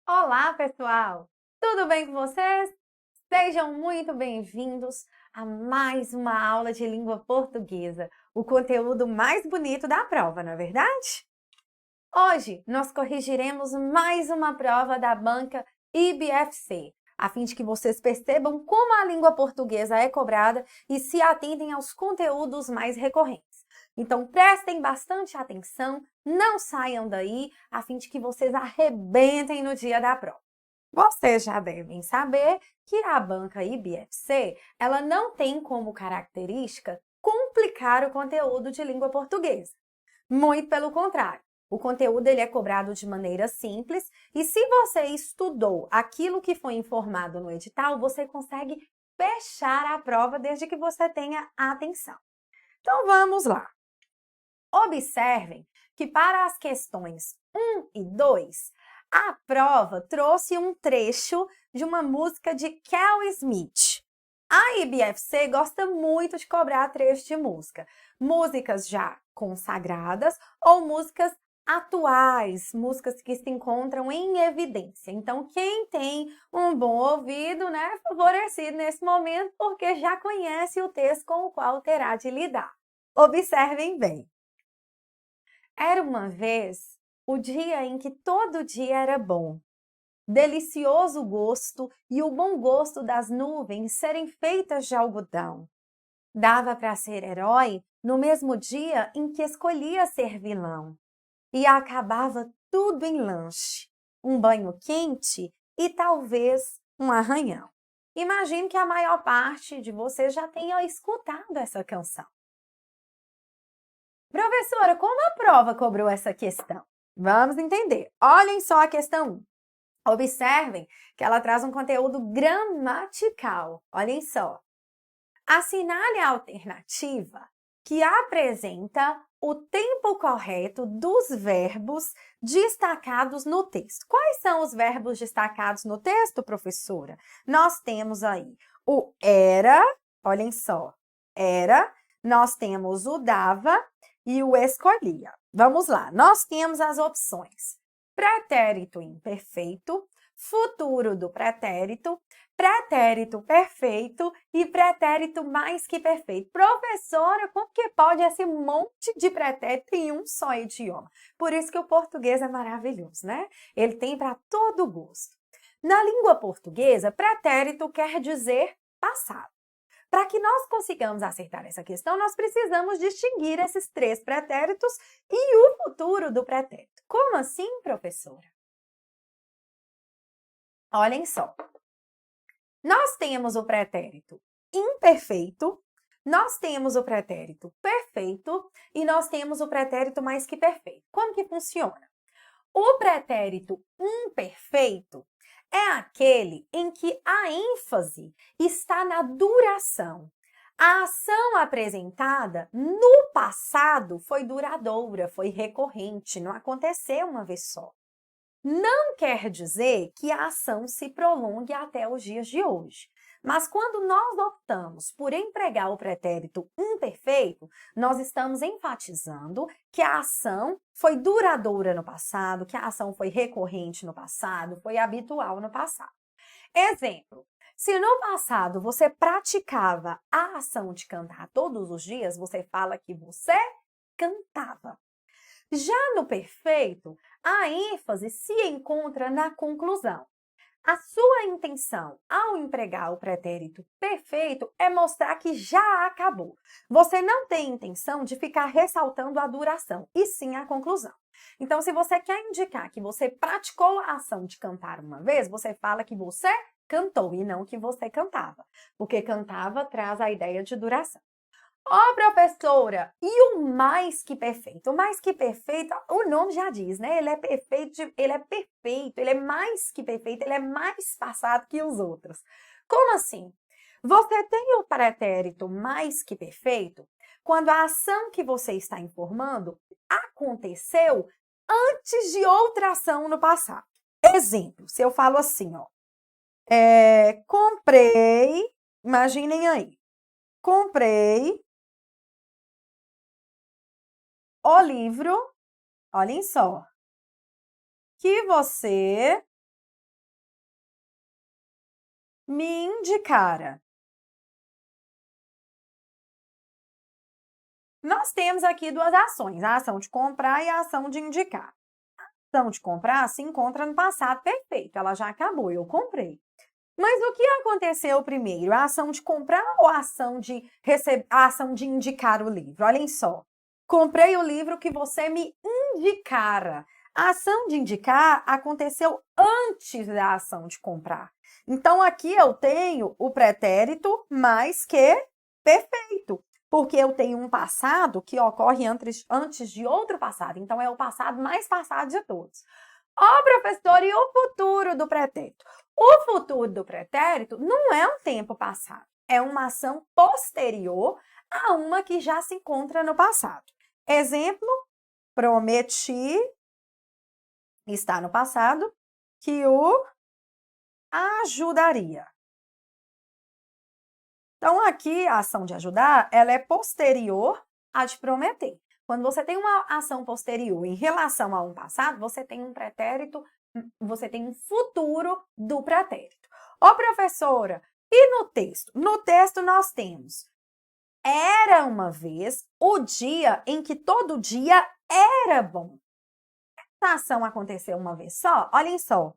Olá, pessoal! Tudo bem com vocês? Sejam muito bem-vindos a mais uma aula de língua portuguesa, o conteúdo mais bonito da prova, não é verdade? Hoje nós corrigiremos mais uma prova da banca IBFC, a fim de que vocês percebam como a língua portuguesa é cobrada e se atentem aos conteúdos mais recorrentes. Então prestem bastante atenção, não saiam daí, a fim de que vocês arrebentem no dia da prova. Vocês já devem saber que a banca IBFC, ela não tem como característica complicar o conteúdo de língua portuguesa. Muito pelo contrário, o conteúdo ele é cobrado de maneira simples e se você estudou aquilo que foi informado no edital, você consegue fechar a prova desde que você tenha atenção. Então vamos lá. Observem que para as questões 1 e 2, a prova trouxe um trecho de uma música de Kel Smith. A IBFC gosta muito de cobrar trecho de música. Músicas já consagradas ou músicas atuais, músicas que se encontram em evidência. Então, quem tem um bom ouvido, né, favorecido nesse momento, porque já conhece o texto com o qual terá de lidar. Observem bem. Era uma vez o dia em que todo dia era bom. Delicioso gosto e o bom gosto das nuvens serem feitas de algodão. Dava para ser herói no mesmo dia em que escolhia ser vilão. E acabava tudo em lanche, um banho quente e talvez um arranhão. Imagino que a maior parte de vocês já tenha escutado essa canção. Professora, como a prova cobrou essa questão? Vamos entender. Olhem só a questão 1. Observem que ela traz um conteúdo gramatical. Olhem só. Assinale a alternativa que apresenta o tempo correto dos verbos destacados no texto. Quais são os verbos destacados no texto, professora? Nós temos aí o era, olhem só, era, nós temos o dava e o escolhia. Vamos lá, nós temos as opções: pretérito imperfeito, futuro do pretérito, pretérito perfeito e pretérito mais que perfeito. Professora, como que pode esse monte de pretérito em um só idioma? Por isso que o português é maravilhoso, né? Ele tem para todo gosto. Na língua portuguesa, pretérito quer dizer passado. Para que nós consigamos acertar essa questão, nós precisamos distinguir esses 3 pretéritos e o futuro do pretérito. Como assim, professora? Olhem só. Nós temos o pretérito imperfeito, nós temos o pretérito perfeito e nós temos o pretérito mais que perfeito. Como que funciona? O pretérito imperfeito é aquele em que a ênfase está na duração. A ação apresentada no passado foi duradoura, foi recorrente, não aconteceu uma vez só. Não quer dizer que a ação se prolongue até os dias de hoje. Mas quando nós optamos por empregar o pretérito imperfeito, nós estamos enfatizando que a ação foi duradoura no passado, que a ação foi recorrente no passado, foi habitual no passado. Exemplo: se no passado você praticava a ação de cantar todos os dias, você fala que você cantava. Já no perfeito, a ênfase se encontra na conclusão. A sua intenção ao empregar o pretérito perfeito é mostrar que já acabou. Você não tem intenção de ficar ressaltando a duração, e sim a conclusão. Então, se você quer indicar que você praticou a ação de cantar uma vez, você fala que você cantou e não que você cantava, porque cantava traz a ideia de duração. Ó, professora, e o mais que perfeito? O mais que perfeito, o nome já diz, né? Ele é perfeito, ele é mais que perfeito, ele é mais passado que os outros. Como assim? Você tem o pretérito mais que perfeito quando a ação que você está informando aconteceu antes de outra ação no passado. Exemplo, se eu falo assim, ó, comprei, imaginem aí, comprei o livro, olhem só, que você me indicara. Nós temos aqui duas ações, a ação de comprar e a ação de indicar. A ação de comprar se encontra no passado perfeito, ela já acabou, eu comprei. Mas o que aconteceu primeiro? A ação de comprar ou a ação de a ação de indicar o livro? Olhem só. Comprei o livro que você me indicara. A ação de indicar aconteceu antes da ação de comprar. Então, aqui eu tenho o pretérito mais que perfeito, porque eu tenho um passado que ocorre antes de outro passado. Então, é o passado mais passado de todos. Ó, professor, e o futuro do pretérito? O futuro do pretérito não é um tempo passado, é uma ação posterior a uma que já se encontra no passado. Exemplo, prometi, está no passado, que o ajudaria. Então, aqui, a ação de ajudar, ela é posterior à de prometer. Quando você tem uma ação posterior em relação a um passado, você tem um pretérito, você tem um futuro do pretérito. Ô, professora, e no texto? No texto nós temos: era uma vez o dia em que todo dia era bom. Essa ação aconteceu uma vez só? Olhem só.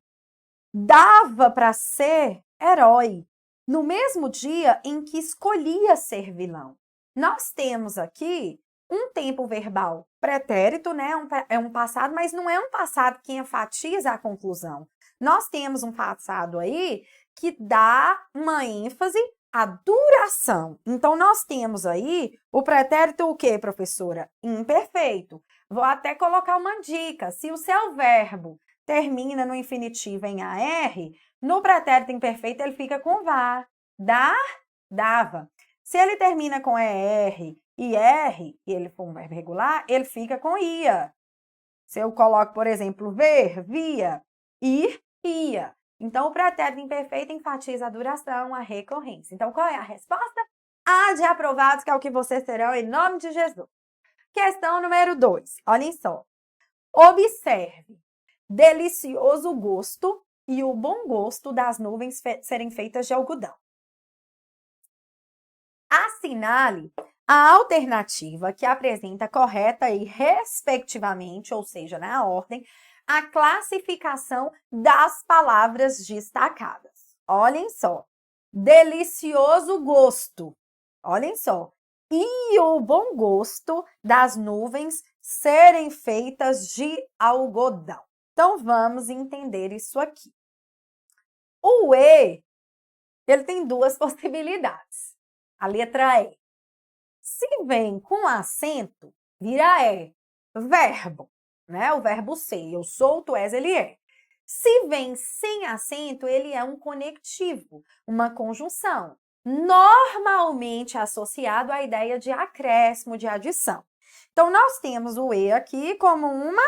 Dava para ser herói no mesmo dia em que escolhia ser vilão. Nós temos aqui um tempo verbal pretérito, né? É um passado, mas não é um passado que enfatiza a conclusão. Nós temos um passado aí que dá uma ênfase à duração. Então, nós temos aí o pretérito o quê, professora? Imperfeito. Vou até colocar uma dica. Se o seu verbo termina no infinitivo em AR, no pretérito imperfeito ele fica com var. Dar, dava. Se ele termina com ER e R, e ele for um verbo regular, ele fica com ia. Se eu coloco, por exemplo, ver, via, ir, ia. Então, o pretérito imperfeito enfatiza a duração, a recorrência. Então, qual é a resposta? A de aprovados, que é o que vocês terão em nome de Jesus. Questão número 2. Olhem só. Observe. Delicioso gosto e o bom gosto das nuvens serem feitas de algodão. Assinale a alternativa que apresenta correta e respectivamente, ou seja, na ordem, a classificação das palavras destacadas. Olhem só. Delicioso gosto. Olhem só. E o bom gosto das nuvens serem feitas de algodão. Então, vamos entender isso aqui. O E, ele tem duas possibilidades. A letra E. Se vem com acento, vira E. Verbo, né? O verbo ser. Eu sou, tu és, ele é. Se vem sem acento, ele é um conectivo, uma conjunção, normalmente associado à ideia de acréscimo, de adição. Então, nós temos o E aqui como uma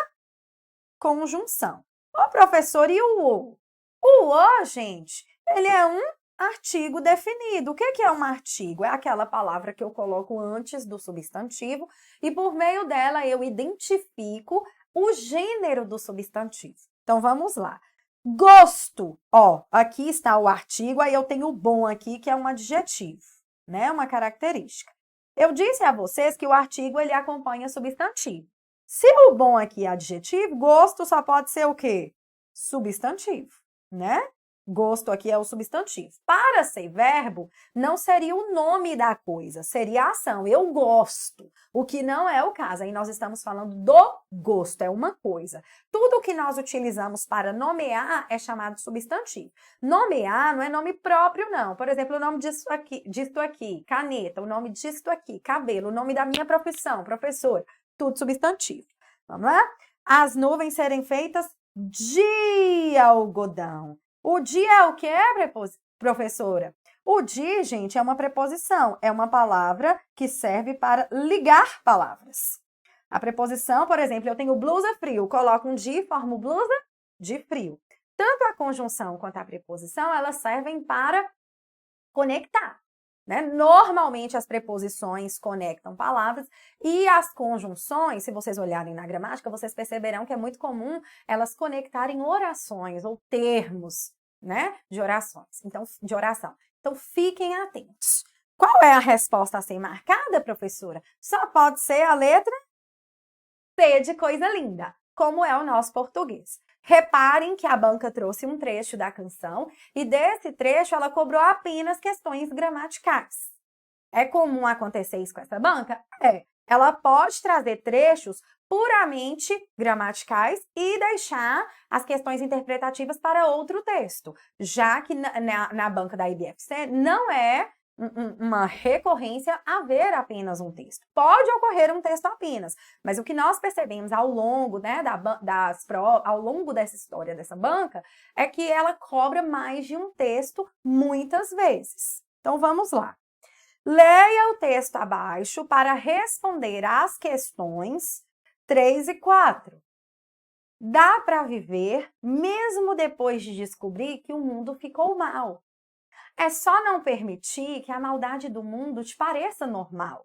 conjunção. Ô, professor, e o O? O O, gente, ele é um artigo definido. O que é um artigo? É aquela palavra que eu coloco antes do substantivo e por meio dela eu identifico o gênero do substantivo. Então, vamos lá. Gosto, ó, aqui está o artigo, aí eu tenho o bom aqui, que é um adjetivo, né? Uma característica. Eu disse a vocês que o artigo, ele acompanha substantivo. Se o bom aqui é adjetivo, gosto só pode ser o quê? Substantivo, né? Gosto aqui é o substantivo. Para ser verbo, não seria o nome da coisa, seria a ação. Eu gosto, o que não é o caso. Aí nós estamos falando do gosto, é uma coisa. Tudo que nós utilizamos para nomear é chamado de substantivo. Nomear não é nome próprio, não. Por exemplo, o nome disto aqui, caneta, o nome disto aqui, cabelo, o nome da minha profissão, professora, tudo substantivo. Vamos lá? As nuvens serem feitas de algodão. O de é o que é, professora? O de, gente, é uma preposição, é uma palavra que serve para ligar palavras. A preposição, por exemplo, eu tenho blusa frio, coloco um de, formo blusa de frio. Tanto a conjunção quanto a preposição, elas servem para conectar, né? Normalmente as preposições conectam palavras e as conjunções, se vocês olharem na gramática, vocês perceberão que é muito comum elas conectarem orações ou termos, né, de orações. Então, de oração. Então, fiquem atentos. Qual é a resposta a ser marcada, professora? Só pode ser a letra C de coisa linda, como é o nosso português. Reparem que a banca trouxe um trecho da canção e desse trecho ela cobrou apenas questões gramaticais. É comum acontecer isso com essa banca? É. Ela pode trazer trechos puramente gramaticais e deixar as questões interpretativas para outro texto, já que na banca da IBFC não é uma recorrência haver apenas um texto. Pode ocorrer um texto apenas, mas o que nós percebemos ao longo, né, ao longo dessa história dessa banca é que ela cobra mais de um texto muitas vezes. Então vamos lá. Leia o texto abaixo para responder às questões 3 e 4. Dá para viver mesmo depois de descobrir que o mundo ficou mal. É só não permitir que a maldade do mundo te pareça normal,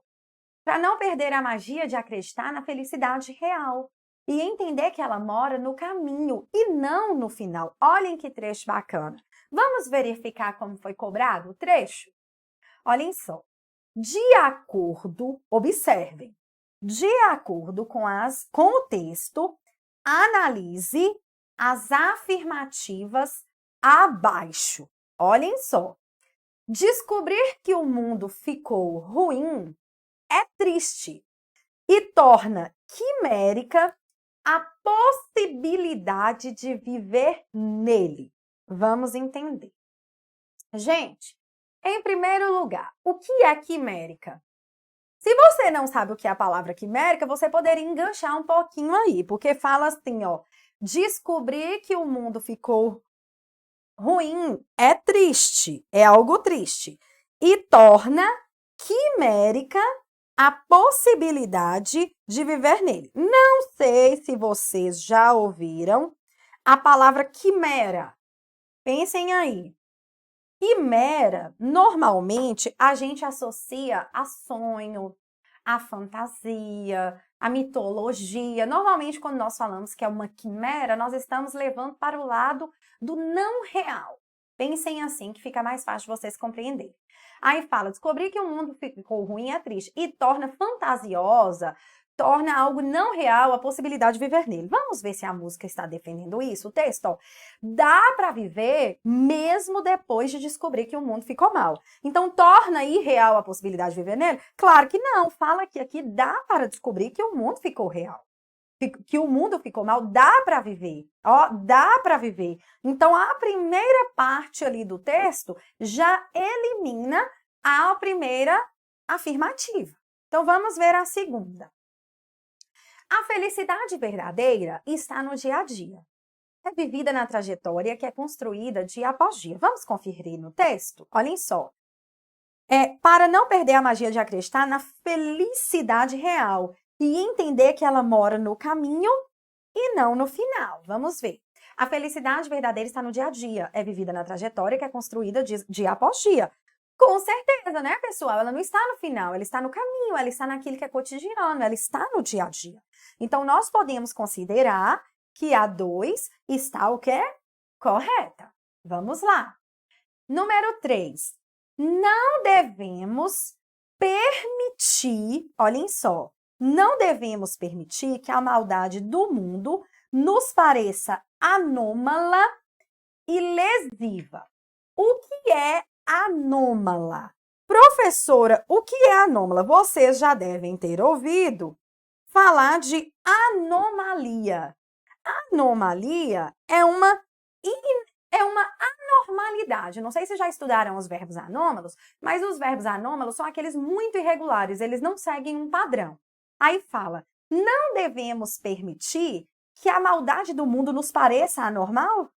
para não perder a magia de acreditar na felicidade real e entender que ela mora no caminho e não no final. Olhem que trecho bacana. Vamos verificar como foi cobrado o trecho? Olhem só. De acordo, observem, de acordo com o texto, analise as afirmativas abaixo. Olhem só. Descobrir que o mundo ficou ruim é triste e torna quimérica a possibilidade de viver nele. Vamos entender. Gente, em primeiro lugar, o que é quimérica? Se você não sabe o que é a palavra quimérica, você poderia enganchar um pouquinho aí, porque fala assim, ó, descobrir que o mundo ficou ruim é triste, é algo triste, e torna quimérica a possibilidade de viver nele. Não sei se vocês já ouviram a palavra quimera. Pensem aí. Quimera, normalmente, a gente associa a sonho, a fantasia, a mitologia. Normalmente, quando nós falamos que é uma quimera, nós estamos levando para o lado do não real. Pensem assim, que fica mais fácil de vocês compreenderem. Aí fala, descobrir que o mundo ficou ruim é triste e torna fantasiosa, torna algo não real a possibilidade de viver nele. Vamos ver se a música está defendendo isso. O texto, ó, dá para viver mesmo depois de descobrir que o mundo ficou mal. Então, torna irreal a possibilidade de viver nele? Claro que não. Fala que aqui dá para descobrir que o mundo ficou real. Que o mundo ficou mal, dá para viver. Ó, dá para viver. Então, a primeira parte ali do texto já elimina a primeira afirmativa. Então, vamos ver a segunda. A felicidade verdadeira está no dia a dia. É vivida na trajetória que é construída dia após dia. Vamos conferir no texto? Olhem só. Para não perder a magia de acreditar na felicidade real e entender que ela mora no caminho e não no final. Vamos ver. A felicidade verdadeira está no dia a dia. É vivida na trajetória que é construída dia após dia. Com certeza, né, pessoal? Ela não está no final, ela está no caminho, ela está naquilo que é cotidiano, ela está no dia a dia. Então, nós podemos considerar que a 2 está o quê? Correta. Vamos lá. Número 3. Não devemos permitir, olhem só, não devemos permitir que a maldade do mundo nos pareça anômala e lesiva. O que é anômala? Professora, o que é anômala? Vocês já devem ter ouvido falar de anomalia. Anomalia é uma anormalidade. Não sei se já estudaram os verbos anômalos, mas os verbos anômalos são aqueles muito irregulares, eles não seguem um padrão. Aí fala, não devemos permitir que a maldade do mundo nos pareça anormal?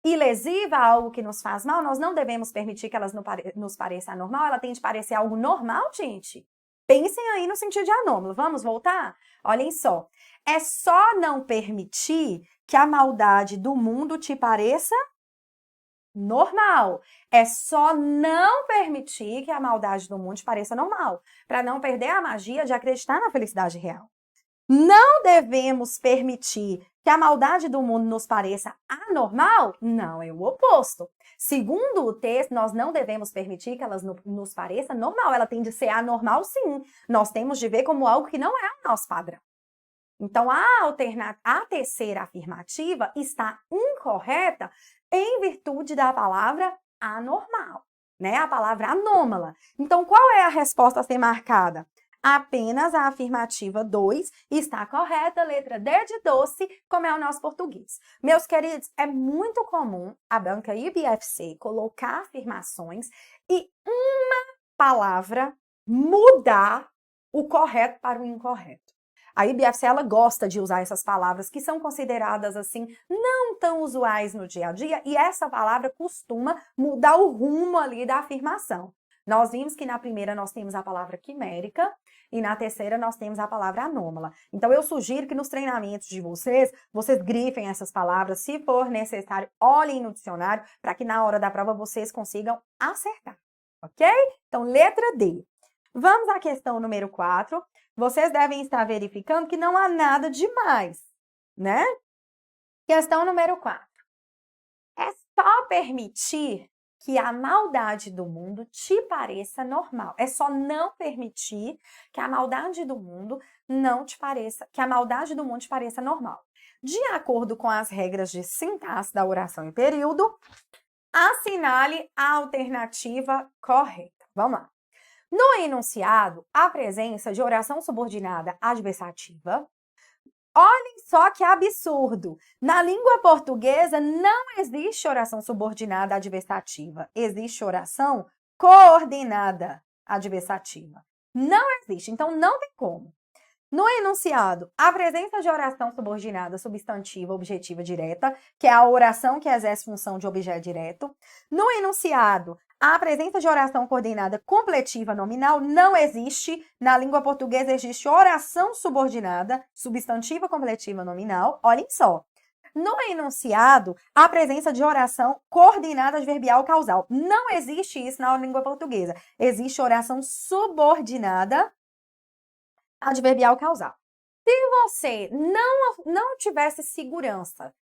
E lesiva, algo que nos faz mal, nós não devemos permitir que elas nos pareça anormal, ela tem de parecer algo normal, gente? Pensem aí no sentido de anômalo. Vamos voltar? Olhem só. É só não permitir que a maldade do mundo te pareça normal. É só não permitir que a maldade do mundo te pareça normal, para não perder a magia de acreditar na felicidade real. Não devemos permitir que a maldade do mundo nos pareça anormal? Não, é o oposto. Segundo o texto, nós não devemos permitir que ela nos pareça normal. Ela tem de ser anormal, sim. Nós temos de ver como algo que não é o nosso padrão. Então, a terceira afirmativa está incorreta em virtude da palavra anormal, né? A palavra anômala. Então, qual é a resposta a ser marcada? Apenas a afirmativa 2 está correta, letra D de doce, como é o nosso português. Meus queridos, é muito comum a banca IBFC colocar afirmações e uma palavra mudar o correto para o incorreto. A IBFC, ela gosta de usar essas palavras que são consideradas, assim, não tão usuais no dia a dia, e essa palavra costuma mudar o rumo ali da afirmação. Nós vimos que na primeira nós temos a palavra quimérica e na terceira nós temos a palavra anômala. Então, eu sugiro que nos treinamentos de vocês grifem essas palavras. Se for necessário, olhem no dicionário para que na hora da prova vocês consigam acertar, ok? Então, letra D. Vamos à questão número 4. Vocês devem estar verificando que não há nada demais, né? Questão número 4. É só permitir que a maldade do mundo te pareça normal. É só não permitir que a maldade do mundo te pareça normal. De acordo com as regras de sintaxe da oração em período, assinale a alternativa correta. Vamos lá. No enunciado, a presença de oração subordinada adversativa. Olhem só que absurdo! Na língua portuguesa não existe oração subordinada adversativa. Existe oração coordenada adversativa. Não existe, então não tem como. No enunciado, a presença de oração subordinada substantiva objetiva direta, que é a oração que exerce função de objeto direto. No enunciado, a presença de oração coordenada completiva nominal não existe. Na língua portuguesa existe oração subordinada, substantiva completiva nominal. Olhem só. No enunciado, a presença de oração coordenada adverbial causal. Não existe isso na língua portuguesa. Existe oração subordinada adverbial causal. Se você não tivesse segurança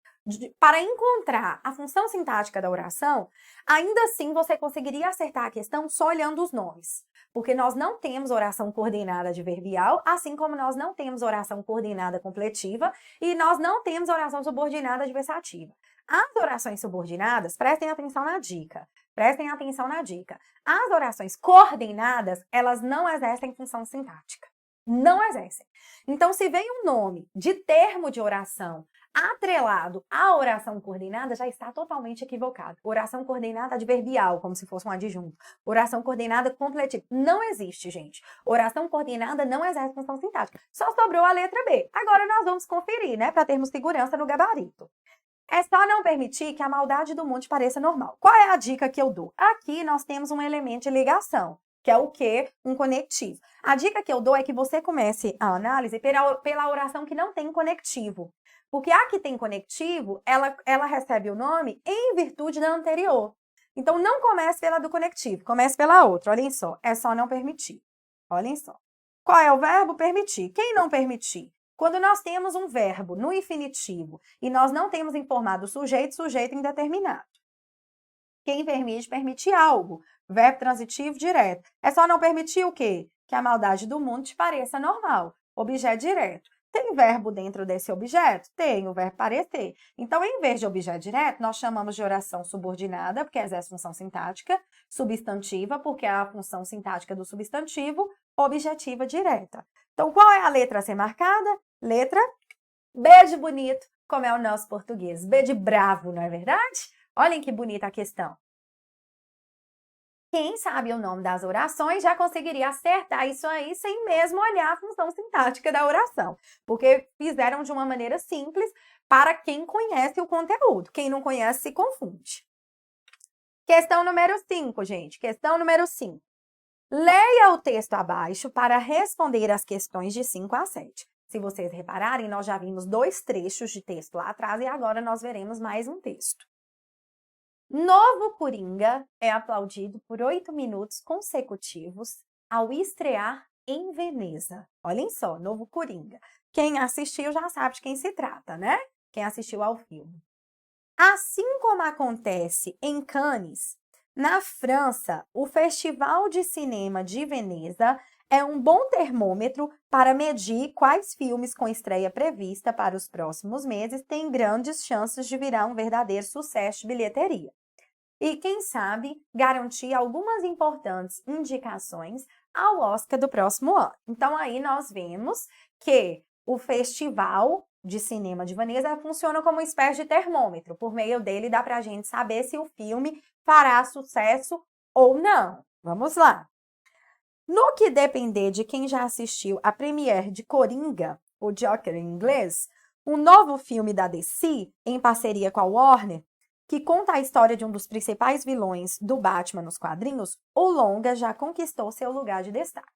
para encontrar a função sintática da oração, ainda assim você conseguiria acertar a questão só olhando os nomes. Porque nós não temos oração coordenada adverbial, assim como nós não temos oração coordenada completiva e nós não temos oração subordinada adversativa. As orações subordinadas, prestem atenção na dica. Prestem atenção na dica. As orações coordenadas, elas não exercem função sintática. Não exercem. Então, se vem um nome de termo de oração atrelado à oração coordenada, já está totalmente equivocado. Oração coordenada adverbial, como se fosse um adjunto. Oração coordenada completiva. Não existe, gente. Oração coordenada não exerce função sintática. Só sobrou a letra B. Agora nós vamos conferir, né, para termos segurança no gabarito. É só não permitir que a maldade do mundo te pareça normal. Qual é a dica que eu dou? Aqui nós temos um elemento de ligação, que é o quê? Um conectivo. A dica que eu dou é que você comece a análise pela oração que não tem conectivo. Porque a que tem conectivo, ela recebe o nome em virtude da anterior. Então, não comece pela do conectivo, comece pela outra. Olhem só, é só não permitir. Olhem só. Qual é o verbo? Permitir. Quem não permitir? Quando nós temos um verbo no infinitivo e nós não temos informado sujeito indeterminado. Quem permite, permite algo. Verbo transitivo direto. É só não permitir o quê? Que a maldade do mundo te pareça normal. Objeto direto. Tem verbo dentro desse objeto? Tem, o verbo parecer. Então, em vez de objeto direto, nós chamamos de oração subordinada, porque exerce função sintática, substantiva, porque é a função sintática do substantivo, objetiva direta. Então, qual é a letra a ser marcada? Letra B de bonito, como é o nosso português. B de bravo, não é verdade? Olhem que bonita a questão. Quem sabe o nome das orações já conseguiria acertar isso aí sem mesmo olhar a função sintática da oração, porque fizeram de uma maneira simples para quem conhece o conteúdo. Quem não conhece se confunde. Questão número 5, gente. Questão número 5. Leia o texto abaixo para responder as questões de 5 a 7. Se vocês repararem, nós já vimos 2 trechos de texto lá atrás e agora nós veremos mais um texto. Novo Coringa é aplaudido por 8 minutos consecutivos ao estrear em Veneza. Olhem só, Novo Coringa. quem assistiu já sabe de quem se trata, né? Quem assistiu ao filme. Assim como acontece em Cannes, na França, o Festival de Cinema de Veneza é um bom termômetro para medir quais filmes com estreia prevista para os próximos meses têm grandes chances de virar um verdadeiro sucesso de bilheteria. E, quem sabe, garantir algumas importantes indicações ao Oscar do próximo ano. Então, aí nós vemos que o Festival de Cinema de Veneza funciona como uma espécie de termômetro. Por meio dele, dá para a gente saber se o filme fará sucesso ou não. Vamos lá. No que depender de quem já assistiu a premiere de Coringa, o Joker em inglês, um novo filme da DC, em parceria com a Warner, que conta a história de um dos principais vilões do Batman nos quadrinhos, o longa já conquistou seu lugar de destaque.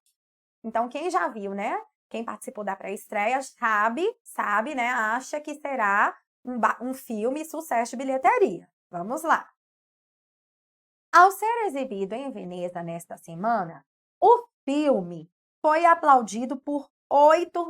Então, quem já viu, né? Quem participou da pré-estreia sabe, né? Acha que será um filme sucesso de bilheteria. Vamos lá. Ao ser exibido em Veneza nesta semana, o filme foi aplaudido por 8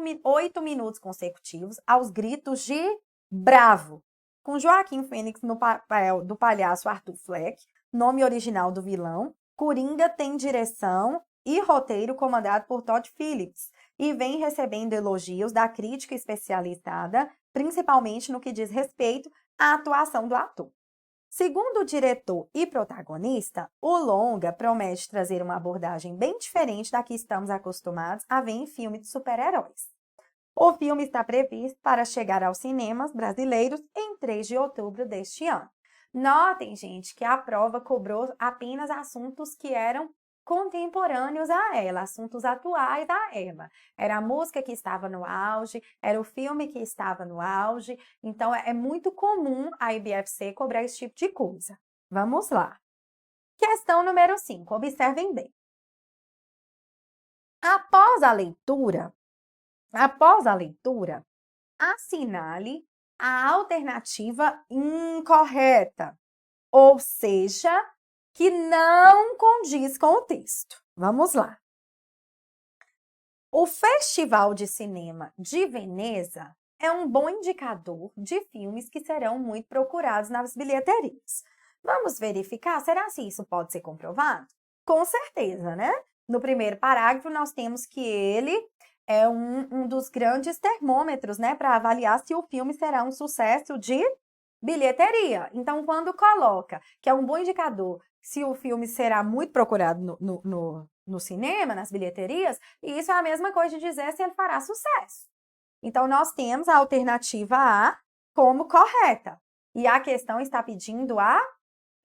minutos consecutivos aos gritos de bravo, com Joaquim Fênix no papel do palhaço Arthur Fleck, nome original do vilão. Coringa tem direção e roteiro comandado por Todd Phillips e vem recebendo elogios da crítica especializada, principalmente no que diz respeito à atuação do ator. Segundo o diretor e protagonista, o longa promete trazer uma abordagem bem diferente da que estamos acostumados a ver em filmes de super-heróis. O filme está previsto para chegar aos cinemas brasileiros em 3 de outubro deste ano. Notem, gente, que a prova cobrou apenas assuntos que eram contemporâneos a ela, assuntos atuais a ela. Era a música que estava no auge, era o filme que estava no auge, então é muito comum a IBFC cobrar esse tipo de coisa. Vamos lá. Questão número 5, observem bem. Após a leitura, assinale a alternativa incorreta, ou seja, que não condiz com o texto. Vamos lá. O Festival de Cinema de Veneza é um bom indicador de filmes que serão muito procurados nas bilheterias. Vamos verificar? Será que isso pode ser comprovado? Com certeza, né? No primeiro parágrafo, nós temos que ele é um dos grandes termômetros, né, para avaliar se o filme será um sucesso de bilheteria. Então, quando coloca que é um bom indicador se o filme será muito procurado no cinema, nas bilheterias, e isso é a mesma coisa de dizer se ele fará sucesso. Então, nós temos a alternativa A como correta. E a questão está pedindo a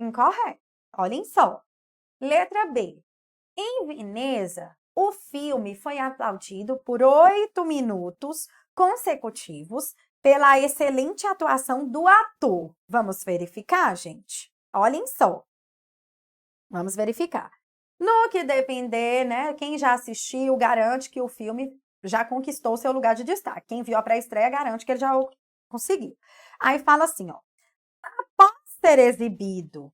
incorreta. Olhem só. Letra B. Em Veneza, o filme foi aplaudido por 8 minutos consecutivos pela excelente atuação do ator. Vamos verificar, gente? Olhem só. Vamos verificar. No que depender, né? Quem já assistiu garante que o filme já conquistou seu lugar de destaque. Quem viu a pré-estreia garante que ele já conseguiu. Aí fala assim, ó. Após ser exibido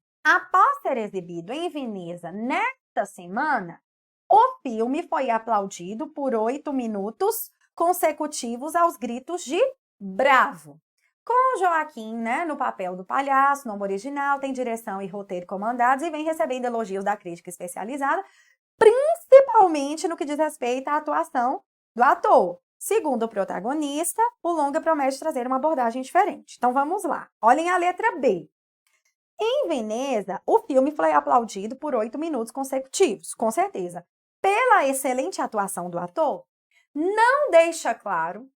em Veneza nesta semana, o filme foi aplaudido por 8 minutos consecutivos aos gritos de bravo. Com Joaquim, né, no papel do palhaço, nome original, tem direção e roteiro comandados e vem recebendo elogios da crítica especializada, principalmente no que diz respeito à atuação do ator. Segundo o protagonista, o longa promete trazer uma abordagem diferente. Então, vamos lá. Olhem a letra B. Em Veneza, o filme foi aplaudido por 8 minutos consecutivos, com certeza. Pela excelente atuação do ator, não deixa claro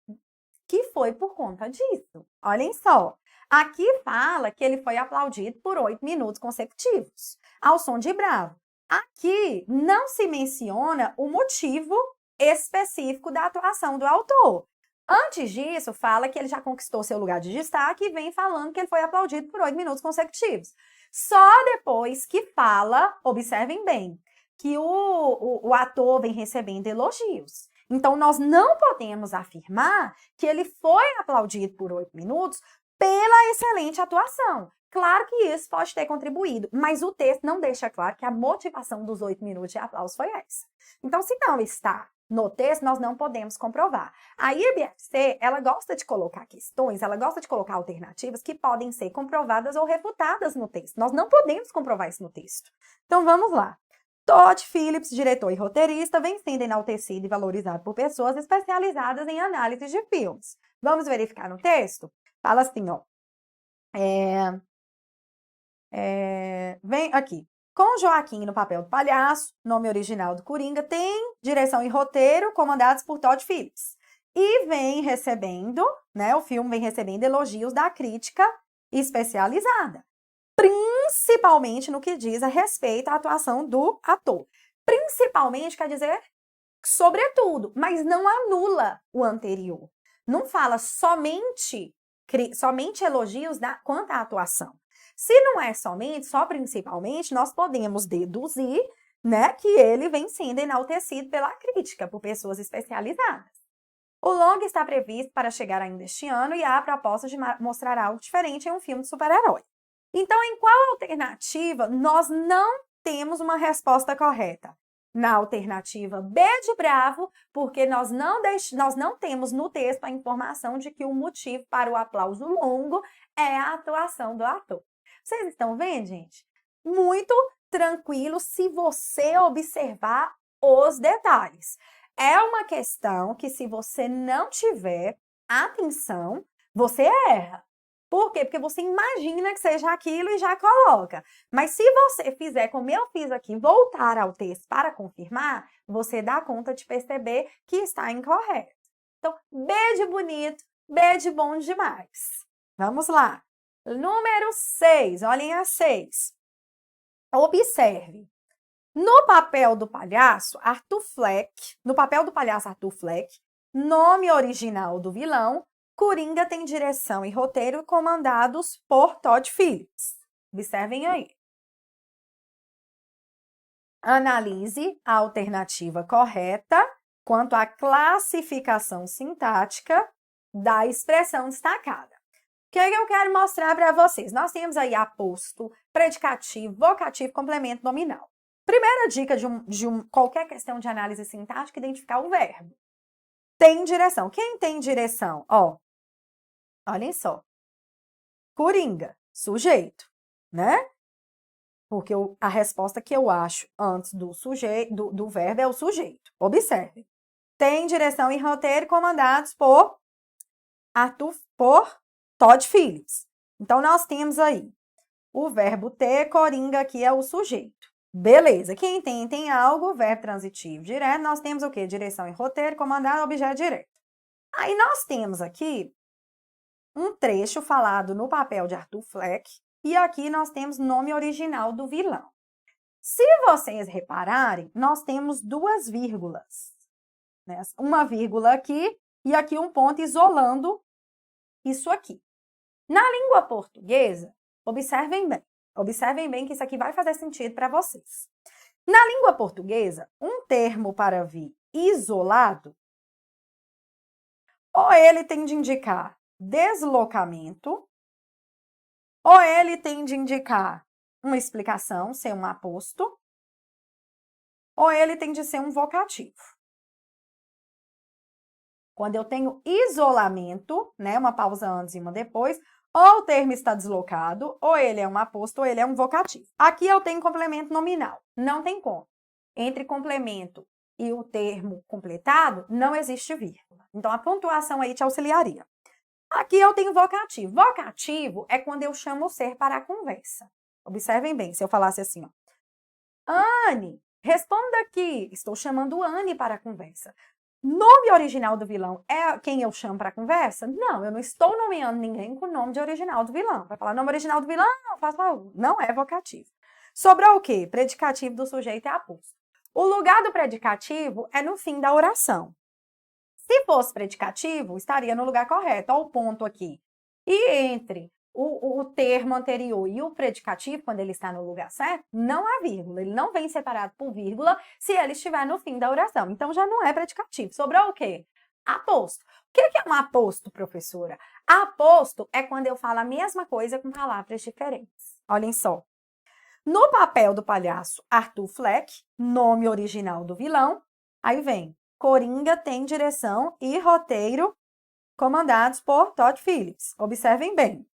que foi por conta disso. Olhem só. Aqui fala que ele foi aplaudido por 8 minutos consecutivos, ao som de bravo. Aqui não se menciona o motivo específico da atuação do autor. Antes disso, fala que ele já conquistou seu lugar de destaque e vem falando que ele foi aplaudido por 8 minutos consecutivos. Só depois que fala, observem bem, que o ator vem recebendo elogios. Então, nós não podemos afirmar que ele foi aplaudido por 8 minutos pela excelente atuação. Claro que isso pode ter contribuído, mas o texto não deixa claro que a motivação dos 8 minutos de aplauso foi essa. Então, se não está no texto, nós não podemos comprovar. A IBFC, ela gosta de colocar questões, ela gosta de colocar alternativas que podem ser comprovadas ou refutadas no texto. Nós não podemos comprovar isso no texto. Então, vamos lá. Todd Phillips, diretor e roteirista, vem sendo enaltecido e valorizado por pessoas especializadas em análise de filmes. Vamos verificar no texto? Fala assim, ó. Vem aqui. Com Joaquim no papel do palhaço, nome original do Coringa, tem direção e roteiro comandados por Todd Phillips. E vem recebendo, né, o filme vem recebendo elogios da crítica especializada. Principalmente no que diz a respeito à atuação do ator. Principalmente quer dizer sobretudo, mas não anula o anterior. Não fala somente elogios quanto à atuação. Se não é somente, só principalmente, nós podemos deduzir, né, que ele vem sendo enaltecido pela crítica, por pessoas especializadas. O longa está previsto para chegar ainda este ano e há a proposta de mostrar algo diferente em um filme de super-herói. Então, em qual alternativa nós não temos uma resposta correta? Na alternativa B de Bravo, porque nós não temos no texto a informação de que o motivo para o aplauso longo é a atuação do ator. Vocês estão vendo, gente? Muito tranquilo se você observar os detalhes. É uma questão que, se você não tiver atenção, você erra. Por quê? Porque você imagina que seja aquilo e já coloca. Mas se você fizer como eu fiz aqui, voltar ao texto para confirmar, você dá conta de perceber que está incorreto. Então, B de bonito, B de bom demais. Vamos lá. Número 6, olhem a 6. Observe. No papel do palhaço Arthur Fleck, nome original do vilão, Coringa tem direção e roteiro comandados por Todd Phillips. Observem aí. Analise a alternativa correta quanto à classificação sintática da expressão destacada. O que eu quero mostrar para vocês? Nós temos aí aposto, predicativo, vocativo, complemento nominal. Primeira dica de qualquer questão de análise sintática, identificar o verbo. Tem direção. Quem tem direção? Ó, olhem só. Coringa, sujeito, né? Porque a resposta que eu acho antes do verbo é o sujeito. Observe. Tem direção e roteiro comandados por Todd Phillips. Então, nós temos aí o verbo ter, Coringa aqui é o sujeito. Beleza. Quem tem algo, verbo transitivo direto, nós temos o quê? Direção e roteiro, comandado, objeto direto. Aí, nós temos aqui um trecho falado no papel de Arthur Fleck, e aqui nós temos nome original do vilão. Se vocês repararem, nós temos duas vírgulas, né? Uma vírgula aqui e aqui um ponto isolando isso aqui. Na língua portuguesa, observem bem que isso aqui vai fazer sentido para vocês. Na língua portuguesa, um termo para vir isolado, ou ele tem de indicar deslocamento, ou ele tem de indicar uma explicação, ser um aposto, ou ele tem de ser um vocativo. Quando eu tenho isolamento, né, uma pausa antes e uma depois, ou o termo está deslocado, ou ele é um aposto, ou ele é um vocativo. Aqui eu tenho complemento nominal, não tem como. Entre complemento e o termo completado, não existe vírgula. Então, a pontuação aí te auxiliaria. Aqui eu tenho vocativo. Vocativo é quando eu chamo o ser para a conversa. Observem bem, se eu falasse assim, ó. Anne, responda aqui. Estou chamando Anne para a conversa. Nome original do vilão é quem eu chamo para a conversa? Não, eu não estou nomeando ninguém com o nome de original do vilão. Vai falar nome original do vilão? Não é vocativo. Sobrou o quê? Predicativo do sujeito é aposto. O lugar do predicativo é no fim da oração. Se fosse predicativo, estaria no lugar correto. Olha o ponto aqui. E entre o termo anterior e o predicativo, quando ele está no lugar certo, não há vírgula. Ele não vem separado por vírgula se ele estiver no fim da oração. Então, já não é predicativo. Sobrou o quê? Aposto. O que é um aposto, professora? Aposto é quando eu falo a mesma coisa com palavras diferentes. Olhem só. No papel do palhaço Arthur Fleck, nome original do vilão, aí vem Coringa tem direção e roteiro comandados por Todd Phillips. Observem bem.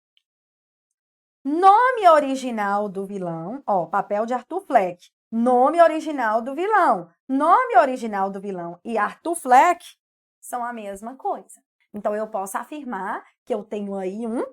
Nome original do vilão, ó, papel de Arthur Fleck. Nome original do vilão. Nome original do vilão e Arthur Fleck são a mesma coisa. Então, eu posso afirmar que eu tenho aí um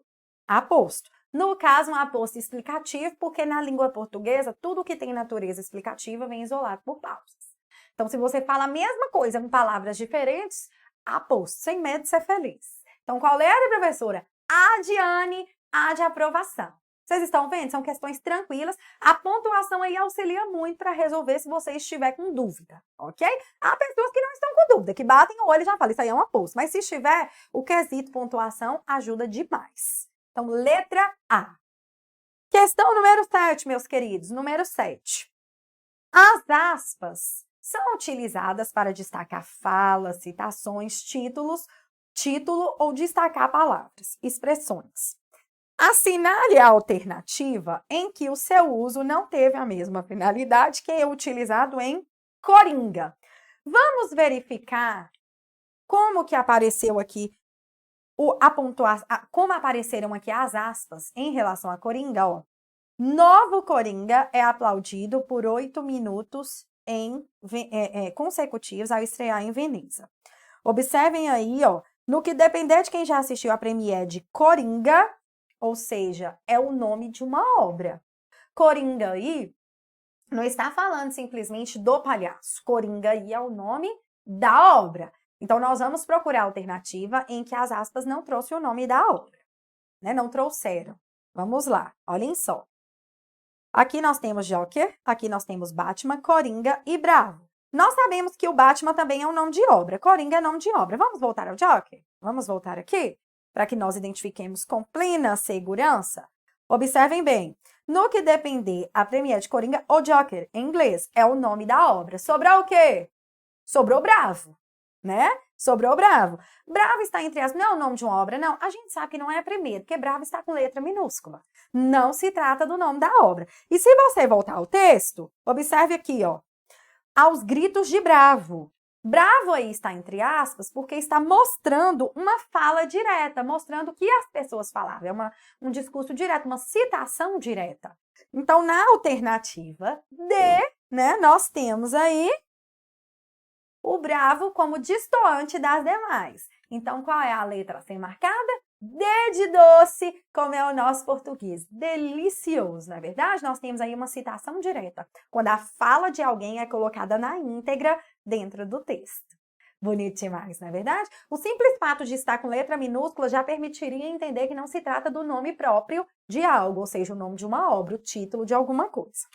aposto. No caso, um aposto explicativo, porque na língua portuguesa, tudo que tem natureza explicativa vem isolado por pausas. Então, se você fala a mesma coisa com palavras diferentes, aposto, sem medo de ser feliz. Então, qual é, professora? A de Anne, A de aprovação. Vocês estão vendo? São questões tranquilas. A pontuação aí auxilia muito para resolver se você estiver com dúvida, ok? Há pessoas que não estão com dúvida, que batem o olho e já falam, isso aí é um aposto. Mas se estiver, o quesito pontuação ajuda demais. Então, letra A. Questão número 7, meus queridos. Número 7. As aspas são utilizadas para destacar falas, citações, título ou destacar palavras, expressões. Assinale a alternativa em que o seu uso não teve a mesma finalidade que é utilizado em Coringa. Vamos verificar como que apareceu aqui como apareceram aqui as aspas em relação a Coringa, ó. Novo Coringa é aplaudido por 8 minutos consecutivos ao estrear em Veneza. Observem aí, ó, no que depender de quem já assistiu a premiere de Coringa, ou seja, é o nome de uma obra. Coringa aí não está falando simplesmente do palhaço. Coringa aí é o nome da obra. Então, nós vamos procurar a alternativa em que as aspas não trouxeram o nome da obra, né? Não trouxeram. Vamos lá, olhem só. Aqui nós temos Joker, aqui nós temos Batman, Coringa e Bravo. Nós sabemos que o Batman também é um nome de obra, Coringa é nome de obra. Vamos voltar ao Joker? Vamos voltar aqui? Para que nós identifiquemos com plena segurança. Observem bem, no que depender a premiere de Coringa ou Joker, em inglês, é o nome da obra. Sobrou o quê? Sobrou Bravo, né? Sobrou Bravo. Bravo está entre as... Não é o nome de uma obra, não. A gente sabe que não é a primeira, porque Bravo está com letra minúscula. Não se trata do nome da obra. E se você voltar ao texto, observe aqui, ó. Aos gritos de Bravo. Bravo aí está entre aspas, porque está mostrando uma fala direta, mostrando o que as pessoas falavam. É um discurso direto, uma citação direta. Então, na alternativa D, né, nós temos aí o Bravo como destoante das demais. Então, qual é a letra a ser marcada? D de doce, como é o nosso português. Delicioso, não é verdade? Nós temos aí uma citação direta, quando a fala de alguém é colocada na íntegra dentro do texto. Bonito demais, não é verdade? O simples fato de estar com letra minúscula já permitiria entender que não se trata do nome próprio de algo, ou seja, o nome de uma obra, o título de alguma coisa.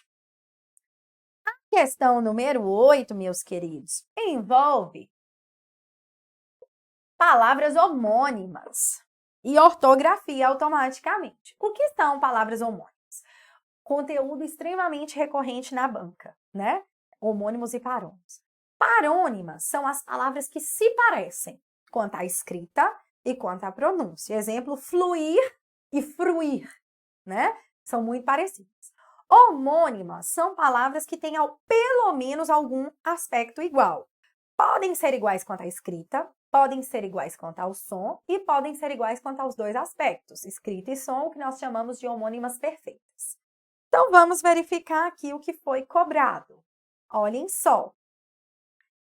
A questão número 8, meus queridos, envolve palavras homônimas e ortografia automaticamente. O que são palavras homônimas? Conteúdo extremamente recorrente na banca, né? Homônimos e parônimos. Parônimas são as palavras que se parecem quanto à escrita e quanto à pronúncia. Exemplo, fluir e fruir, né? São muito parecidas. Homônimas são palavras que têm pelo menos algum aspecto igual. Podem ser iguais quanto à escrita, podem ser iguais quanto ao som e podem ser iguais quanto aos dois aspectos, escrita e som, o que nós chamamos de homônimas perfeitas. Então, vamos verificar aqui o que foi cobrado. Olhem só.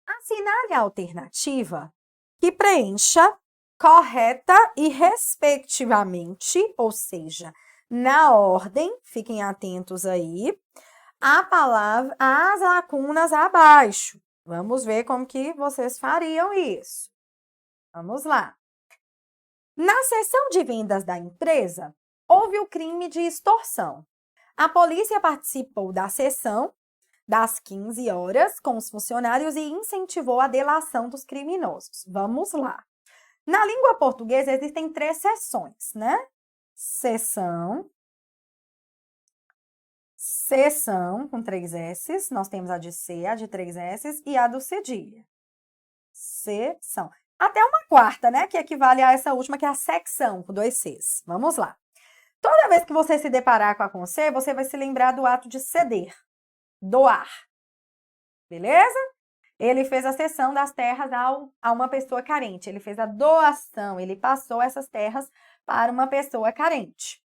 Assinale a alternativa que preencha correta e respectivamente, ou seja, na ordem, fiquem atentos aí, a palavra, as lacunas abaixo. Vamos ver como que vocês fariam isso. Vamos lá. Na seção de vendas da empresa, houve o crime de extorsão. A polícia participou da sessão das 15 horas com os funcionários e incentivou a delação dos criminosos. Vamos lá. Na língua portuguesa existem 3 seções, né? Seção com 3 S's, nós temos a de C, a de 3 S's e a do cedilha. Seção. Até uma quarta, né, que equivale a essa última, que é a secção, com 2 Cs. Vamos lá. Toda vez que você se deparar com a C, você vai se lembrar do ato de ceder, doar. Beleza? Ele fez a cessão das terras a uma pessoa carente. Ele fez a doação, ele passou essas terras para uma pessoa carente.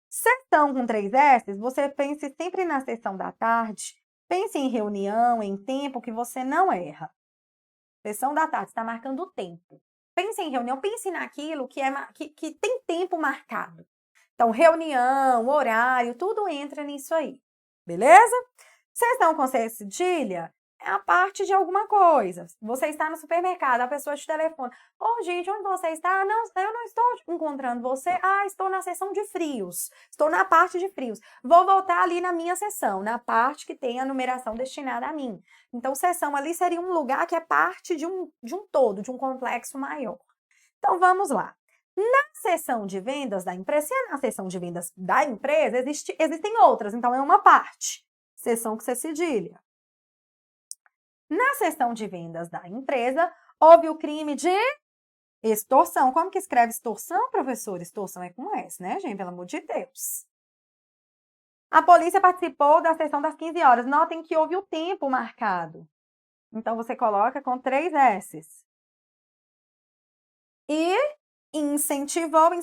Sessão com 3 S, você pense sempre na sessão da tarde, pense em reunião, em tempo, que você não erra. Sessão da tarde, está marcando o tempo. Pense em reunião, pense naquilo que tem tempo marcado. Então, reunião, horário, tudo entra nisso aí, beleza? Sessão com C cedilha é a parte de alguma coisa. Você está no supermercado, a pessoa te telefona. Ô, gente, onde você está? Não, eu não estou encontrando você. Ah, estou na seção de frios. Estou na parte de frios. Vou voltar ali na minha seção, na parte que tem a numeração destinada a mim. Então, seção ali seria um lugar que é parte de um todo, de um complexo maior. Então, vamos lá. Na seção de vendas da empresa, se é na seção de vendas da empresa, existem outras, então é uma parte. Seção com C cedilha. Na seção de vendas da empresa, houve o crime de extorsão. Como que escreve extorsão, professor? Extorsão é com S, né, gente? Pelo amor de Deus. A polícia participou da sessão das 15 horas. Notem que houve o tempo marcado. Então, você coloca com 3 S's. E incentivou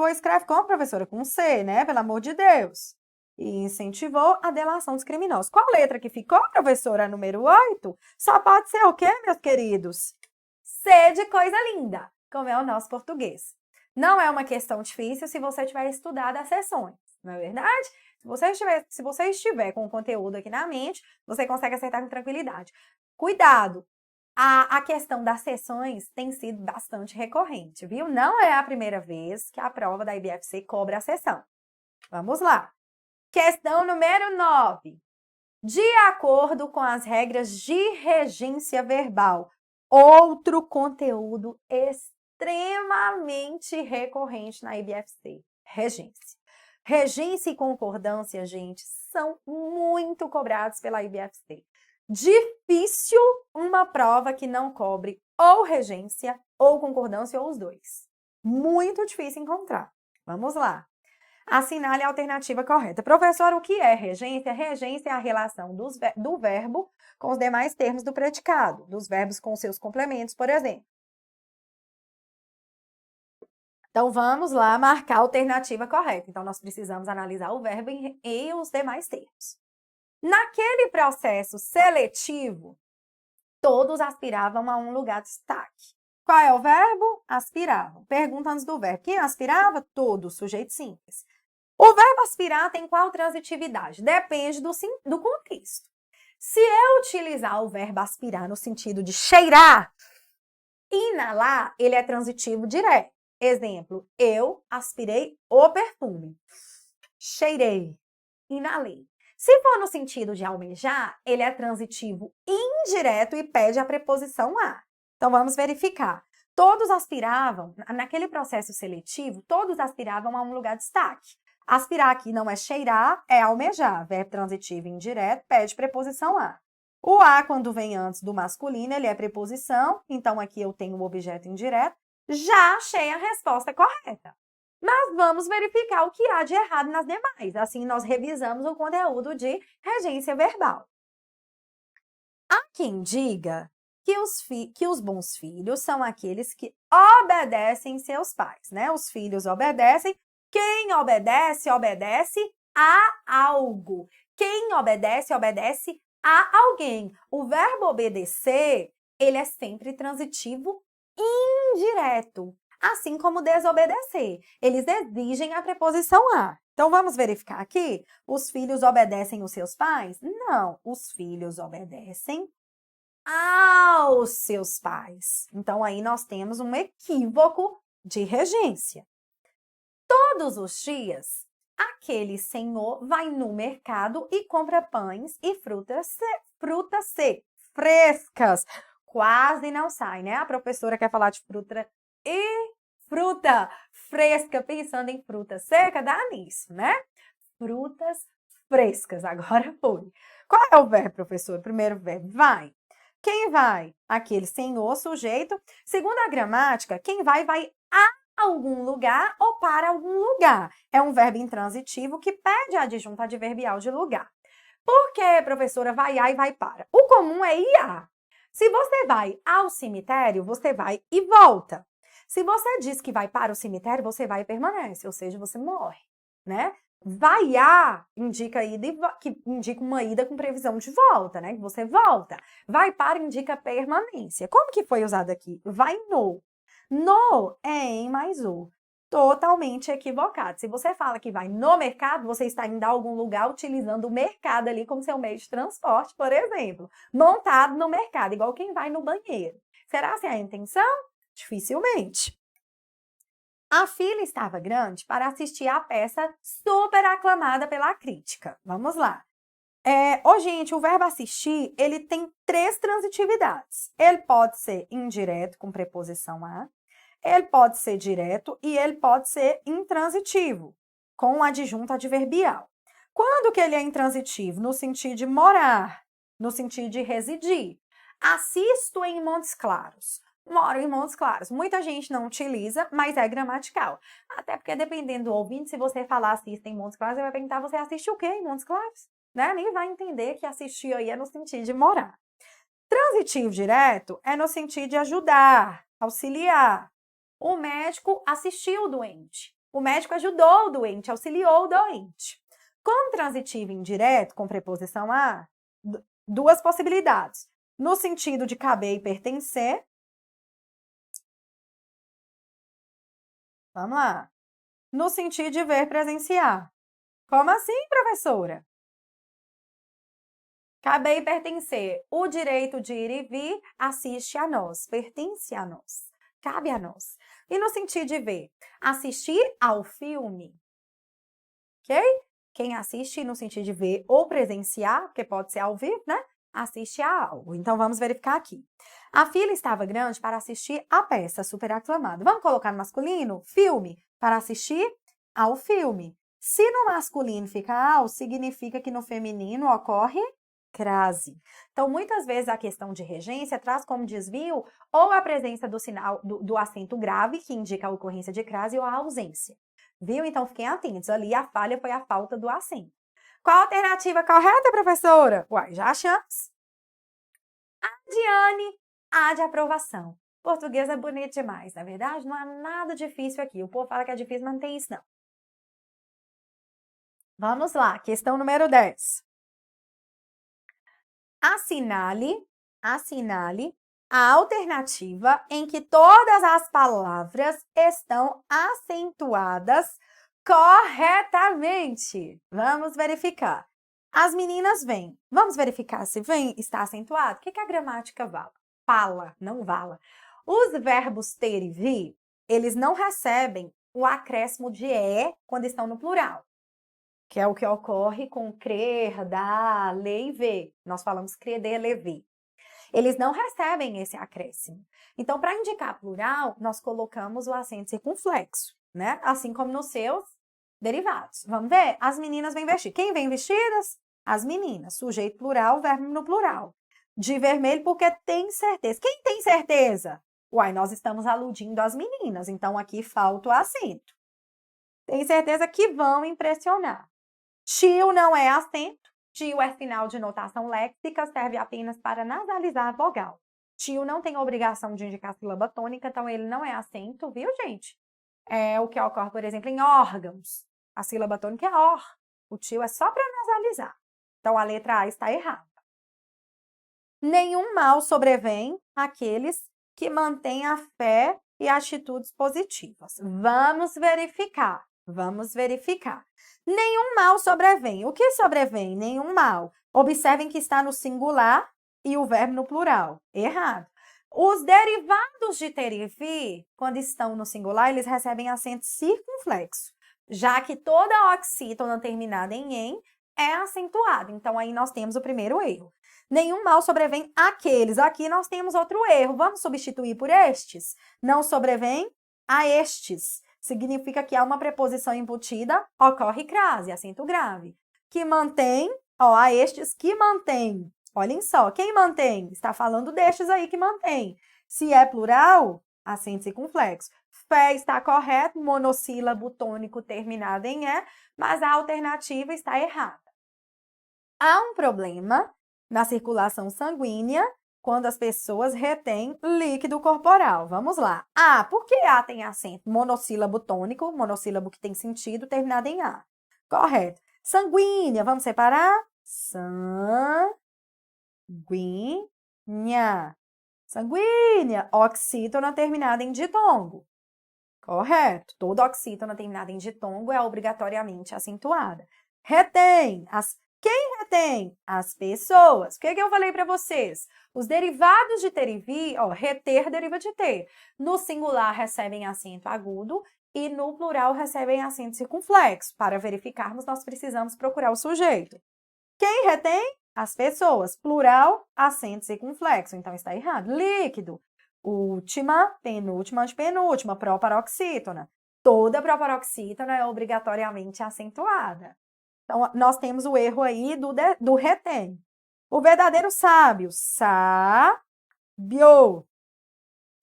escreve como, professora? Com C, né? Pelo amor de Deus. E incentivou a delação dos criminosos. Qual letra que ficou, professora? Número 8? Só pode ser o quê, meus queridos? C de coisa linda, como é o nosso português. Não é uma questão difícil se você tiver estudado as sessões, não é verdade? Se você estiver com o conteúdo aqui na mente, você consegue acertar com tranquilidade. Cuidado! A questão das sessões tem sido bastante recorrente, viu? Não é a primeira vez que a prova da IBFC cobra a sessão. Vamos lá. Questão número 9. De acordo com as regras de regência verbal, outro conteúdo extremamente recorrente na IBFC, regência. Regência e concordância, gente, são muito cobrados pela IBFC. Difícil uma prova que não cobre ou regência ou concordância ou os dois. Muito difícil encontrar. Vamos lá. Assinale a alternativa correta. Professor, o que é regência? Regência é a relação do verbo com os demais termos do predicado, dos verbos com seus complementos, por exemplo. Então, vamos lá marcar a alternativa correta. Então, nós precisamos analisar o verbo e os demais termos. Naquele processo seletivo, todos aspiravam a um lugar de destaque. Qual é o verbo? Aspiravam. Pergunta antes do verbo. Quem aspirava? Todos, sujeito simples. O verbo aspirar tem qual transitividade? Depende do contexto. Se eu utilizar o verbo aspirar no sentido de cheirar, inalar, ele é transitivo direto. Exemplo, eu aspirei o perfume. Cheirei, inalei. Se for no sentido de almejar, ele é transitivo indireto e pede a preposição a. Então, vamos verificar. Todos aspiravam, naquele processo seletivo, todos aspiravam a um lugar de destaque. Aspirar aqui não é cheirar, é almejar. Verbo transitivo indireto, pede preposição a. O a, quando vem antes do masculino, ele é preposição. Então, aqui eu tenho o objeto indireto. Já achei a resposta correta. Mas vamos verificar o que há de errado nas demais. Assim, nós revisamos o conteúdo de regência verbal. Há quem diga que os bons filhos são aqueles que obedecem seus pais, né? Os filhos obedecem. Quem obedece, obedece a algo. Quem obedece, obedece a alguém. O verbo obedecer, ele é sempre transitivo indireto. Assim como desobedecer. Eles exigem a preposição a. Então, vamos verificar aqui? Os filhos obedecem os seus pais? Não, os filhos obedecem aos seus pais. Então, aí nós temos um equívoco de regência. Todos os dias, aquele senhor vai no mercado e compra pães e frutas frescas. Quase não sai, né? A professora quer falar de fruta e fruta fresca, pensando em fruta seca, dá nisso, né? Frutas frescas, agora foi. Qual é o verbo, professor? O primeiro verbo, vai. Quem vai? Aquele senhor, sujeito. Segundo a gramática, quem vai a algum lugar ou para algum lugar. É um verbo intransitivo que pede a adjunto adverbial de lugar. Por que, professora, vai a e vai para? O comum é ir a. Se você vai ao cemitério, você vai e volta. Se você diz que vai para o cemitério, você vai e permanece, ou seja, você morre, né? Vai a indica ida que indica uma ida com previsão de volta, né? Que você volta. Vai para indica permanência. Como que foi usado aqui? Vai no. No é em mais o. Totalmente equivocado. Se você fala que vai no mercado, você está indo a algum lugar utilizando o mercado ali como seu meio de transporte, por exemplo. Montado no mercado, igual quem vai no banheiro. Será que é a intenção? Dificilmente. A fila estava grande para assistir à peça super aclamada pela crítica. Vamos lá. Gente, o verbo assistir, ele tem 3 transitividades. Ele pode ser indireto, com preposição a. Ele pode ser direto e ele pode ser intransitivo, com adjunto adverbial. Quando que ele é intransitivo? No sentido de morar, no sentido de residir. Assisto em Montes Claros. Moro em Montes Claros. Muita gente não utiliza, mas é gramatical. Até porque, dependendo do ouvinte, se você falar assista em Montes Claros, ele vai perguntar, você assiste o quê em Montes Claros? Né? Nem vai entender que assistir aí é no sentido de morar. Transitivo direto é no sentido de ajudar, auxiliar. O médico assistiu o doente. O médico ajudou o doente, auxiliou o doente. Com transitivo indireto, com preposição a, 2 possibilidades. No sentido de caber e pertencer. Vamos lá. No sentido de ver, presenciar. Como assim, professora? Caber e pertencer. O direito de ir e vir assiste a nós, pertence a nós, cabe a nós. E no sentido de ver, assistir ao filme, ok? Quem assiste no sentido de ver ou presenciar, porque pode ser ao vivo, né? Assiste a algo. Então, vamos verificar aqui. A fila estava grande para assistir a peça super aclamada. Vamos colocar no masculino? Filme, para assistir ao filme. Se no masculino fica ao, significa que no feminino ocorre crase. Então, muitas vezes a questão de regência traz como desvio ou a presença do sinal do acento grave, que indica a ocorrência de crase, ou a ausência. Viu? Então, fiquem atentos. Ali a falha foi a falta do acento. Qual a alternativa correta, professora? Uai, já achamos. A Diane, A de aprovação. Português é bonito demais, na verdade? Não há nada difícil aqui. O povo fala que é difícil, mas não tem isso, não. Vamos lá, questão número 10. Assinale a alternativa em que todas as palavras estão acentuadas corretamente. Vamos verificar. As meninas vêm. Vamos verificar se vem está acentuado? O que a gramática fala, não vala. Os verbos ter e vir, eles não recebem o acréscimo de e quando estão no plural, que é o que ocorre com crer, dar, ler e ver. Nós falamos creder, ler, ver. Eles não recebem esse acréscimo. Então, para indicar plural, nós colocamos o acento circunflexo, né? Assim como nos seus derivados. Vamos ver? As meninas vêm vestir. Quem vem vestidas? As meninas. Sujeito plural, verbo no plural. De vermelho porque tem certeza. Quem tem certeza? Uai, nós estamos aludindo às meninas, então aqui falta o acento. Tem certeza que vão impressionar. Tio não é acento. Tio é sinal de notação léxica, serve apenas para nasalizar a vogal. Tio não tem obrigação de indicar sílaba tônica, então ele não é acento, viu, gente? É o que ocorre, por exemplo, em órgãos. A sílaba tônica é or. O tio é só para nasalizar. Então, a letra A está errada. Nenhum mal sobrevém àqueles que mantêm a fé e atitudes positivas. Vamos verificar. Vamos verificar. Nenhum mal sobrevém. O que sobrevém? Nenhum mal. Observem que está no singular e o verbo no plural. Errado. Os derivados de ter e vir, quando estão no singular, eles recebem acento circunflexo, já que toda oxítona terminada em é acentuada. Então, aí nós temos o primeiro erro. Nenhum mal sobrevém àqueles. Aqui nós temos outro erro. Vamos substituir por estes? Não sobrevém a estes. Significa que há uma preposição embutida, ocorre crase, acento grave. Que mantém, a estes que mantém. Olhem só, quem mantém? Está falando destes aí que mantém. Se é plural, acento circunflexo. Fé está correto, monossílabo tônico terminado em é, mas a alternativa está errada. Há um problema na circulação sanguínea quando as pessoas retêm líquido corporal. Vamos lá. A, por que A tem acento? Monossílabo tônico, monossílabo que tem sentido, terminado em A. Correto. Sanguínea, vamos separar? Sanguínea. Sanguínea, oxítona terminada em ditongo. Correto. Toda oxítona terminada em ditongo é obrigatoriamente acentuada. Retém. Quem retém? As pessoas. O que eu falei para vocês? Os derivados de ter e vir, reter deriva de ter. No singular recebem acento agudo e no plural recebem acento circunflexo. Para verificarmos, nós precisamos procurar o sujeito. Quem retém? As pessoas. Plural, acento circunflexo. Então, está errado. Líquido. Última, penúltima, antepenúltima, proparoxítona. Toda proparoxítona é obrigatoriamente acentuada. Então, nós temos o erro aí do retém. O verdadeiro sábio, sábio.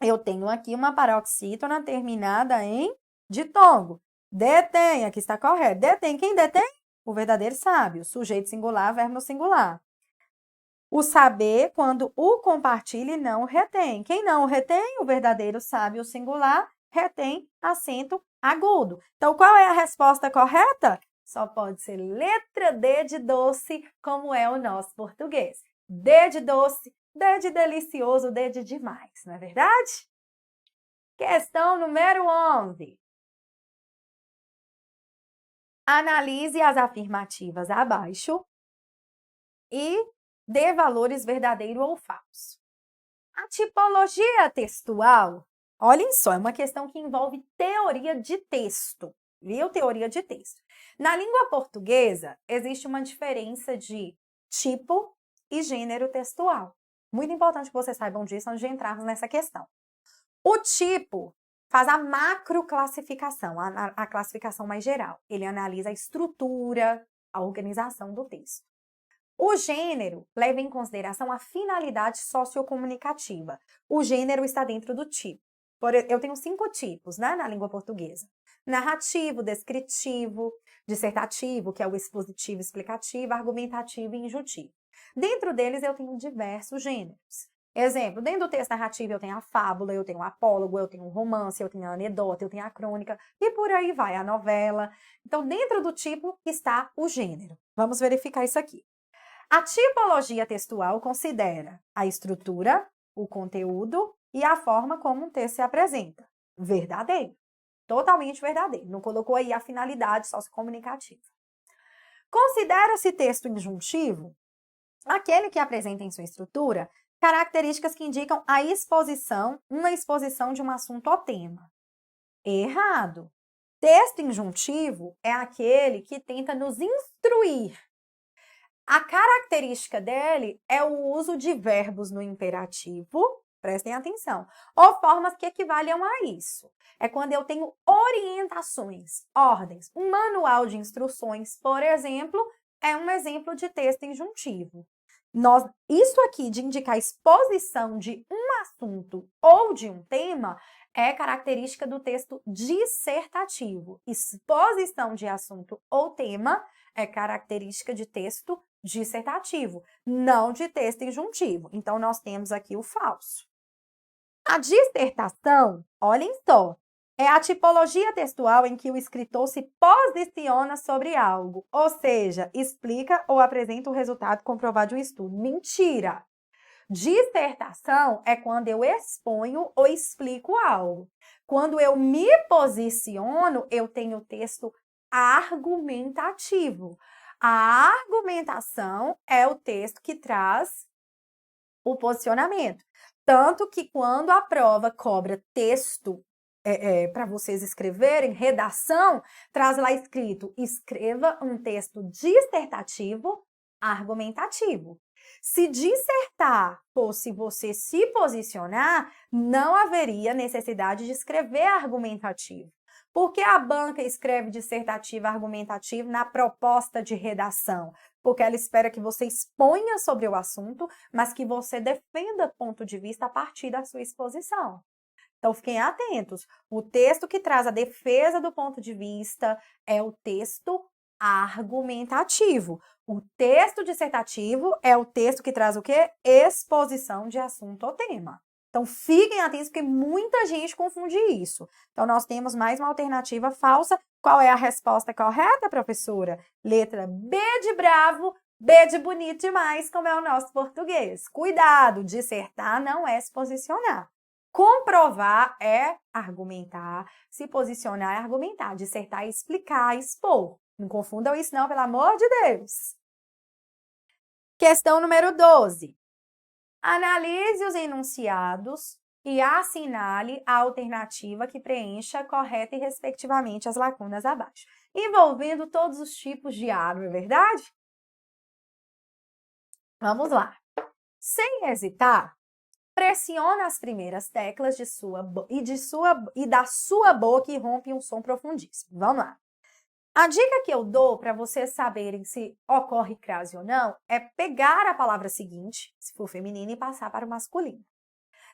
Eu tenho aqui uma paroxítona terminada em ditongo. Detém, aqui está correto. Detém, quem detém? O verdadeiro sábio, sujeito singular, verbo no singular. O saber, quando o compartilha e não retém. Quem não retém? O verdadeiro sábio singular retém acento agudo. Então, qual é a resposta correta? Só pode ser letra D de doce, como é o nosso português. D de doce, D de delicioso, D de demais, não é verdade? Questão número 11. Analise as afirmativas abaixo e dê valores verdadeiro ou falso. A tipologia textual, olhem só, é uma questão que envolve teoria de texto, viu? Teoria de texto. Na língua portuguesa, existe uma diferença de tipo e gênero textual. Muito importante que vocês saibam disso antes de entrarmos nessa questão. O tipo faz a macroclassificação, a classificação mais geral. Ele analisa a estrutura, a organização do texto. O gênero leva em consideração a finalidade sociocomunicativa. O gênero está dentro do tipo. Eu tenho 5 tipos, né, na língua portuguesa. Narrativo, descritivo, dissertativo, que é o expositivo, explicativo, argumentativo e injuntivo. Dentro deles eu tenho diversos gêneros. Exemplo, dentro do texto narrativo eu tenho a fábula, eu tenho o apólogo, eu tenho o romance, eu tenho a anedota, eu tenho a crônica e por aí vai, a novela. Então, dentro do tipo está o gênero. Vamos verificar isso aqui. A tipologia textual considera a estrutura, o conteúdo e a forma como um texto se apresenta. Verdadeiro. Totalmente verdadeiro. Não colocou aí a finalidade sociocomunicativa. Considera-se texto injuntivo aquele que apresenta em sua estrutura características que indicam a exposição, uma exposição de um assunto ou tema. Errado. Texto injuntivo é aquele que tenta nos instruir. A característica dele é o uso de verbos no imperativo, prestem atenção, ou formas que equivalem a isso. É quando eu tenho orientações, ordens. Um manual de instruções, por exemplo, é um exemplo de texto injuntivo. Isso aqui de indicar exposição de um assunto ou de um tema é característica do texto dissertativo. Exposição de assunto ou tema é característica de texto dissertativo, não de texto injuntivo. Então, nós temos aqui o falso. A dissertação, olhem só, é a tipologia textual em que o escritor se posiciona sobre algo, ou seja, explica ou apresenta o resultado comprovado de um estudo. Mentira! Dissertação é quando eu exponho ou explico algo. Quando eu me posiciono, eu tenho texto argumentativo. A argumentação é o texto que traz o posicionamento. Tanto que quando a prova cobra texto para vocês escreverem, redação, traz lá escrito, escreva um texto dissertativo argumentativo. Se dissertar fosse você se posicionar, não haveria necessidade de escrever argumentativo. Por que a banca escreve dissertativo argumentativo na proposta de redação? Porque ela espera que você exponha sobre o assunto, mas que você defenda ponto de vista a partir da sua exposição. Então, fiquem atentos. O texto que traz a defesa do ponto de vista é o texto argumentativo. O texto dissertativo é o texto que traz o quê? Exposição de assunto ou tema. Então, fiquem atentos, porque muita gente confunde isso. Então, nós temos mais uma alternativa falsa. Qual é a resposta correta, professora? Letra B de bravo, B de bonito demais, como é o nosso português. Cuidado, dissertar não é se posicionar. Comprovar é argumentar, se posicionar é argumentar, dissertar é explicar, expor. Não confundam isso não, pelo amor de Deus. Questão número 12. Analise os enunciados e assinale a alternativa que preencha correta e respectivamente as lacunas abaixo, envolvendo todos os tipos de ar, não é verdade? Vamos lá. Sem hesitar, pressiona as primeiras teclas da sua boca e rompe um som profundíssimo. Vamos lá. A dica que eu dou para vocês saberem se ocorre crase ou não é pegar a palavra seguinte, se for feminino, e passar para o masculino.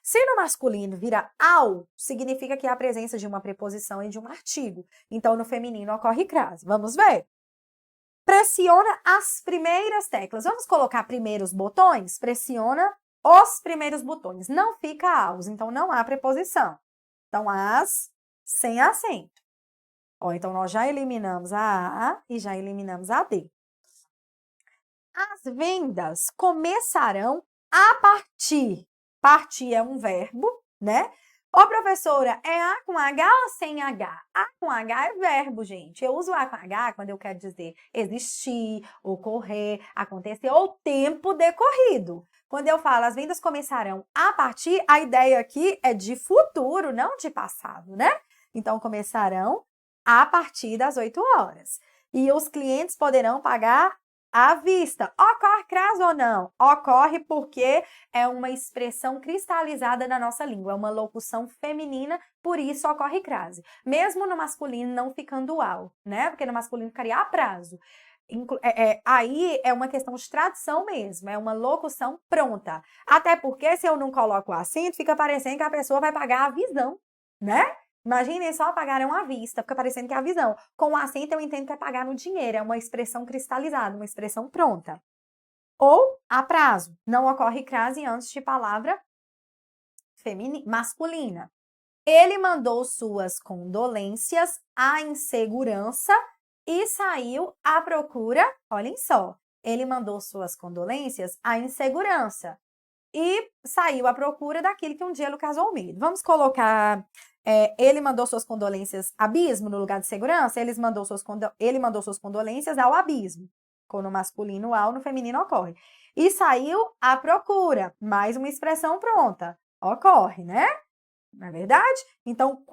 Se no masculino vira ao, significa que há a presença de uma preposição e de um artigo. Então, no feminino ocorre crase. Vamos ver? Pressiona as primeiras teclas. Vamos colocar primeiro os botões? Pressiona os primeiros botões. Não fica aos, então não há preposição. Então, as sem acento. Ó, então, nós já eliminamos a A e já eliminamos a D. As vendas começarão a partir. Partir é um verbo, né? Ô, professora, é A com H ou sem H? A com H é verbo, gente. Eu uso A com H quando eu quero dizer existir, ocorrer, acontecer ou tempo decorrido. Quando eu falo as vendas começarão a partir, a ideia aqui é de futuro, não de passado, né? Então, começarão a partir das 8 horas. E os clientes poderão pagar à vista. Ocorre crase ou não? Ocorre porque é uma expressão cristalizada na nossa língua, é uma locução feminina, por isso ocorre crase. Mesmo no masculino não ficando ao, né? Porque no masculino ficaria a prazo. Aí é uma questão de tradução mesmo, é uma locução pronta. Até porque se eu não coloco o acento, fica parecendo que a pessoa vai pagar a visão, né? Imaginem só pagarão à vista, fica parecendo que é a visão. Com o acento eu entendo que é pagar no dinheiro, é uma expressão cristalizada, uma expressão pronta. Ou a prazo, não ocorre crase antes de palavra masculina. Ele mandou suas condolências à insegurança e saiu à procura, olhem só, ele mandou suas condolências à insegurança e saiu à procura daquele que um dia lhe causou medo. Vamos colocar... ele mandou suas condolências abismo no lugar de segurança, ele mandou suas condolências ao abismo. No masculino ao, no feminino ocorre. E saiu à procura, mais uma expressão pronta. Ocorre, né? Não é verdade? Então,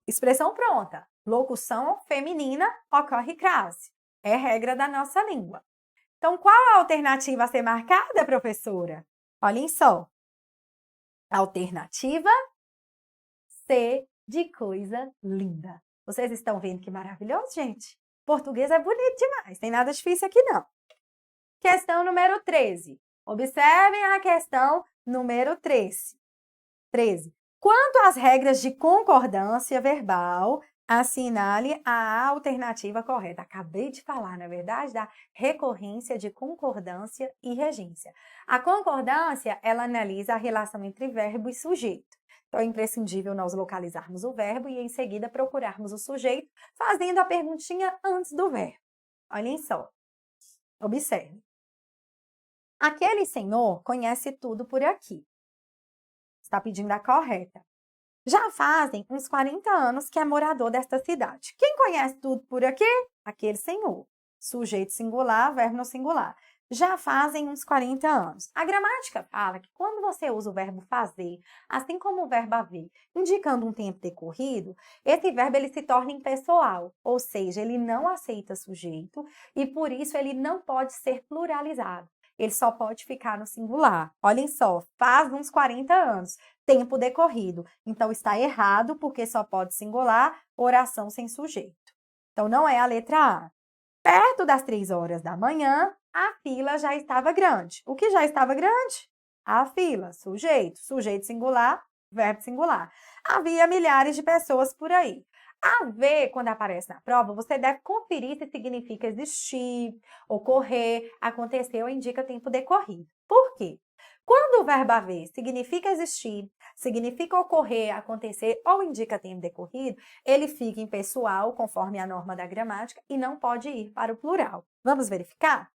expressão pronta. Locução feminina, ocorre crase. É regra da nossa língua. Então, qual a alternativa a ser marcada, professora? Olhem só. Alternativa C de coisa linda. Vocês estão vendo que maravilhoso, gente? Português é bonito demais, tem nada difícil aqui não. Questão número 13. Observem a questão número 13. Quanto às regras de concordância verbal, assinale a alternativa correta. Acabei de falar, na verdade, da recorrência de concordância e regência. A concordância, ela analisa a relação entre verbo e sujeito. Então, é imprescindível nós localizarmos o verbo e, em seguida, procurarmos o sujeito, fazendo a perguntinha antes do verbo. Olhem só. Observe. Aquele senhor conhece tudo por aqui. Está pedindo a correta. Já fazem uns 40 anos que é morador desta cidade. Quem conhece tudo por aqui? Aquele senhor. Sujeito singular, verbo no singular. Já fazem uns 40 anos. A gramática fala que quando você usa o verbo fazer, assim como o verbo haver, indicando um tempo decorrido, esse verbo ele se torna impessoal, ou seja, ele não aceita sujeito e por isso ele não pode ser pluralizado. Ele só pode ficar no singular. Olhem só, faz uns 40 anos, tempo decorrido. Então, está errado porque só pode singular, oração sem sujeito. Então, não é a letra A. Perto das 3 horas da manhã, a fila já estava grande. O que já estava grande? A fila, sujeito, sujeito singular, verbo singular. Havia milhares de pessoas por aí. Haver, quando aparece na prova, você deve conferir se significa existir, ocorrer, acontecer ou indica tempo decorrido. Por quê? Quando o verbo haver significa existir, significa ocorrer, acontecer ou indica tempo decorrido, ele fica em pessoal, conforme a norma da gramática, e não pode ir para o plural. Vamos verificar?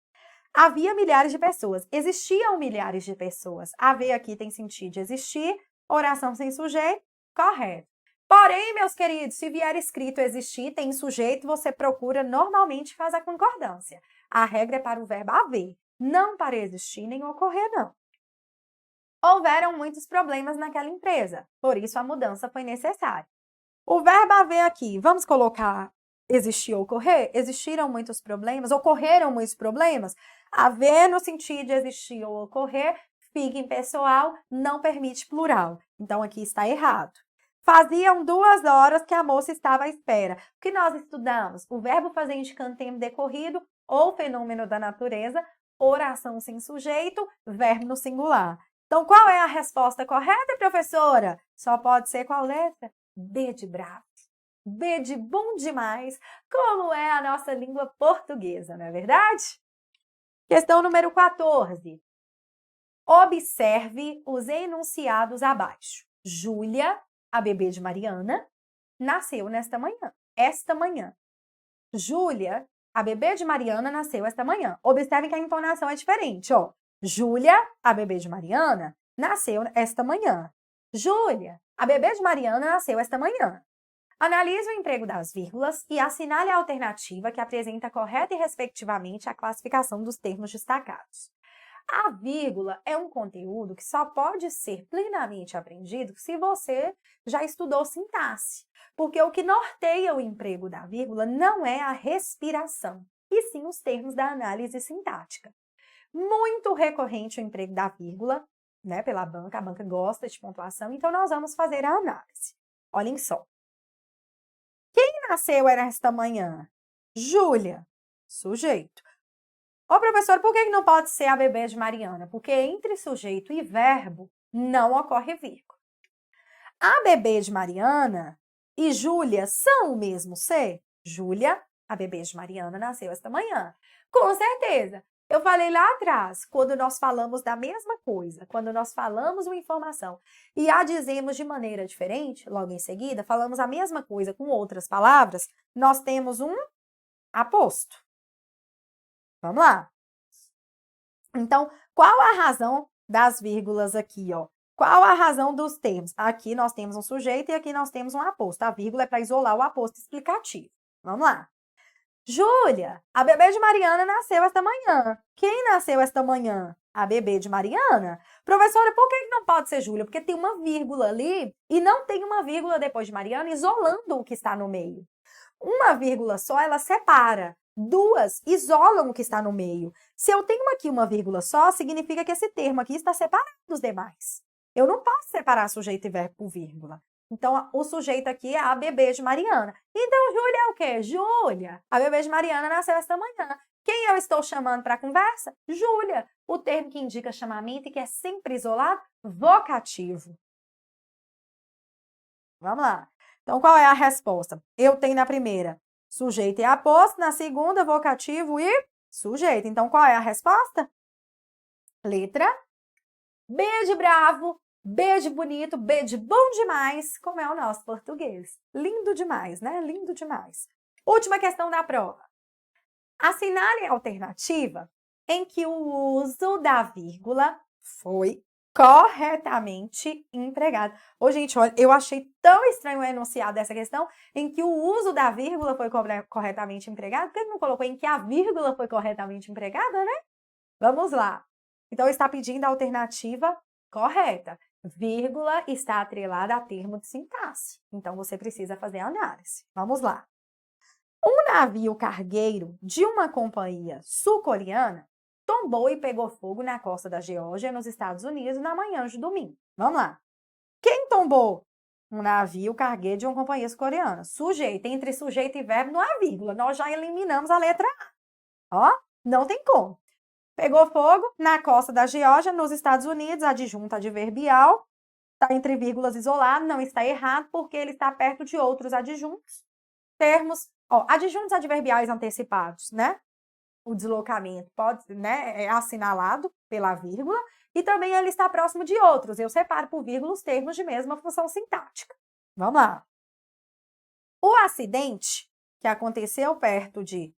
Havia milhares de pessoas. Existiam milhares de pessoas. Haver aqui tem sentido de existir, oração sem sujeito, correto. Porém, meus queridos, se vier escrito existir, tem sujeito, você procura normalmente faz a concordância. A regra é para o verbo haver, não para existir nem ocorrer, não. Houveram muitos problemas naquela empresa, por isso a mudança foi necessária. O verbo haver aqui, vamos colocar existir ou ocorrer? Existiram muitos problemas, ocorreram muitos problemas? Haver no sentido de existir ou ocorrer, fica em pessoal, não permite plural. Então, aqui está errado. Faziam 2 horas que a moça estava à espera. O que nós estudamos? O verbo fazer indicando tempo decorrido ou fenômeno da natureza, oração sem sujeito, verbo no singular. Então, qual é a resposta correta, professora? Só pode ser qual letra? B de bravo. B de bom demais, como é a nossa língua portuguesa, não é verdade? Questão número 14. Observe os enunciados abaixo. Júlia, a bebê de Mariana, nasceu nesta manhã. Esta manhã. Júlia, a bebê de Mariana, nasceu esta manhã. Observe que a entonação é diferente, ó. Júlia, a bebê de Mariana, nasceu esta manhã. Júlia, a bebê de Mariana, nasceu esta manhã. Analise o emprego das vírgulas e assinale a alternativa que apresenta correta e respectivamente a classificação dos termos destacados. A vírgula é um conteúdo que só pode ser plenamente aprendido se você já estudou sintaxe, porque o que norteia o emprego da vírgula não é a respiração, e sim os termos da análise sintática. Muito recorrente o emprego da vírgula, né, pela banca, a banca gosta de pontuação, então nós vamos fazer a análise. Olhem só. Quem nasceu era esta manhã? Júlia, sujeito. Ô, professor, por que não pode ser a bebê de Mariana? Porque entre sujeito e verbo não ocorre vírgula. A bebê de Mariana e Júlia são o mesmo ser? Júlia, a bebê de Mariana, nasceu esta manhã. Com certeza. Eu falei lá atrás, quando nós falamos da mesma coisa, quando nós falamos uma informação e a dizemos de maneira diferente, logo em seguida, falamos a mesma coisa com outras palavras, nós temos um aposto. Vamos lá. Então, qual a razão das vírgulas aqui, ó? Qual a razão dos termos? Aqui nós temos um sujeito e aqui nós temos um aposto. A vírgula é para isolar o aposto explicativo. Vamos lá. Júlia, a bebê de Mariana nasceu esta manhã. Quem nasceu esta manhã? A bebê de Mariana. Professora, por que não pode ser Júlia? Porque tem uma vírgula ali e não tem uma vírgula depois de Mariana, isolando o que está no meio. Uma vírgula só, ela separa. 2 isolam o que está no meio. Se eu tenho aqui uma vírgula só, significa que esse termo aqui está separado dos demais. Eu não posso separar sujeito e verbo por vírgula. Então, o sujeito aqui é a bebê de Mariana. Então, Júlia é o quê? Júlia. A bebê de Mariana nasceu esta manhã. Quem eu estou chamando para a conversa? Júlia. O termo que indica chamamento e que é sempre isolado, vocativo. Vamos lá. Então, qual é a resposta? Eu tenho na primeira sujeito e aposto, na segunda, vocativo e sujeito. Então, qual é a resposta? Letra B de bravo, B de bonito, B de bom demais, como é o nosso português. Lindo demais, né? Lindo demais. Última questão da prova. Assinale a alternativa em que o uso da vírgula foi corretamente empregado. Ô, gente, olha, eu achei tão estranho o enunciado dessa questão em que o uso da vírgula foi corretamente empregado. Por que não colocou em que a vírgula foi corretamente empregada, né? Vamos lá. Então, está pedindo a alternativa correta. Vírgula está atrelada a termo de sintaxe. Então, você precisa fazer a análise. Vamos lá. Um navio cargueiro de uma companhia sul-coreana tombou e pegou fogo na costa da Geórgia, nos Estados Unidos, na manhã de domingo. Vamos lá. Quem tombou? Um navio cargueiro de uma companhia sul-coreana. Sujeito. Entre sujeito e verbo não há vírgula. Nós já eliminamos a letra A. Ó, não tem como. Pegou fogo na costa da Geórgia, nos Estados Unidos, adjunto adverbial. Está entre vírgulas isolado, não está errado, porque ele está perto de outros adjuntos. termos, ó, adjuntos adverbiais antecipados, né? O deslocamento pode, né, é assinalado pela vírgula e também ele está próximo de outros. Eu separo por vírgula os termos de mesma função sintática. Vamos lá. O acidente que aconteceu perto de...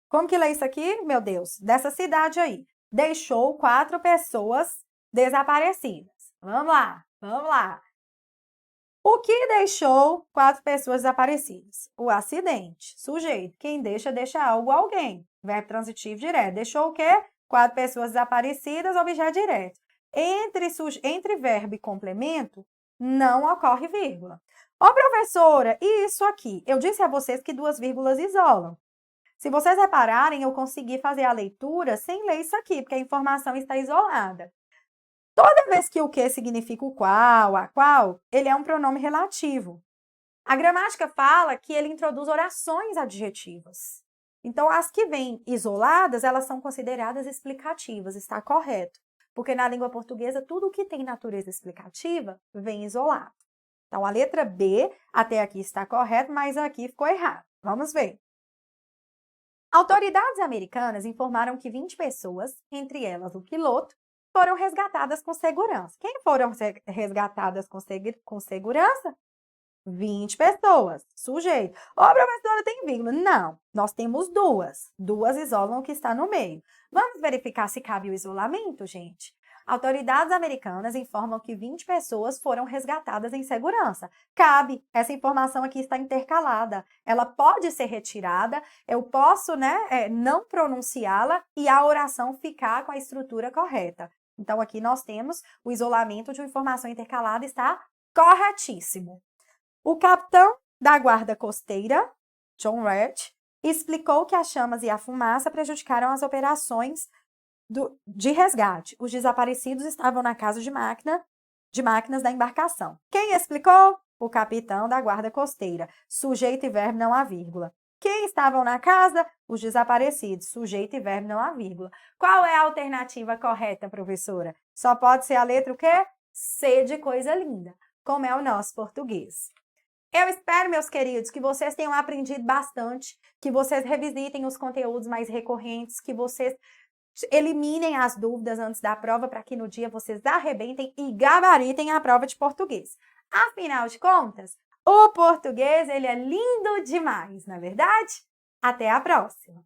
Como que lê isso aqui? Meu Deus, dessa cidade aí. Deixou 4 pessoas desaparecidas. Vamos lá, vamos lá. O que deixou 4 pessoas desaparecidas? O acidente. Sujeito. Quem deixa, deixa algo, alguém. Verbo transitivo direto. Deixou o quê? 4 pessoas desaparecidas, objeto direto. Entre verbo e complemento, não ocorre vírgula. Ô, professora, e isso aqui? Eu disse a vocês que 2 vírgulas isolam. Se vocês repararem, eu consegui fazer a leitura sem ler isso aqui, porque a informação está isolada. Toda vez que o que significa o qual, a qual, ele é um pronome relativo. A gramática fala que ele introduz orações adjetivas. Então, as que vêm isoladas, elas são consideradas explicativas, está correto. Porque na língua portuguesa, tudo que tem natureza explicativa vem isolado. Então, a letra B até aqui está correto, mas aqui ficou errado. Vamos ver. Autoridades americanas informaram que 20 pessoas, entre elas o piloto, foram resgatadas com segurança. Quem foram resgatadas com segurança? 20 pessoas. Sujeito. Ô, professora, tem vírgula? Não, nós temos 2. 2 isolam o que está no meio. Vamos verificar se cabe o isolamento, gente? Autoridades americanas informam que 20 pessoas foram resgatadas em segurança. Cabe, essa informação aqui está intercalada. Ela pode ser retirada, eu posso, né, não pronunciá-la e a oração ficar com a estrutura correta. Então, aqui nós temos o isolamento de uma informação intercalada está corretíssimo. O capitão da guarda costeira, John Rett, explicou que as chamas e a fumaça prejudicaram as operações de resgate. Os desaparecidos estavam na casa de máquinas da embarcação. Quem explicou? O capitão da guarda costeira. Sujeito e verbo, não há vírgula. Quem estavam na casa? Os desaparecidos. Sujeito e verbo, não há vírgula. Qual é a alternativa correta, professora? Só pode ser a letra o quê? C de coisa linda, como é o nosso português. Eu espero, meus queridos, que vocês tenham aprendido bastante, que vocês revisitem os conteúdos mais recorrentes, que vocês eliminem as dúvidas antes da prova para que no dia vocês arrebentem e gabaritem a prova de português. Afinal de contas, o português, ele é lindo demais, não é verdade? Até a próxima!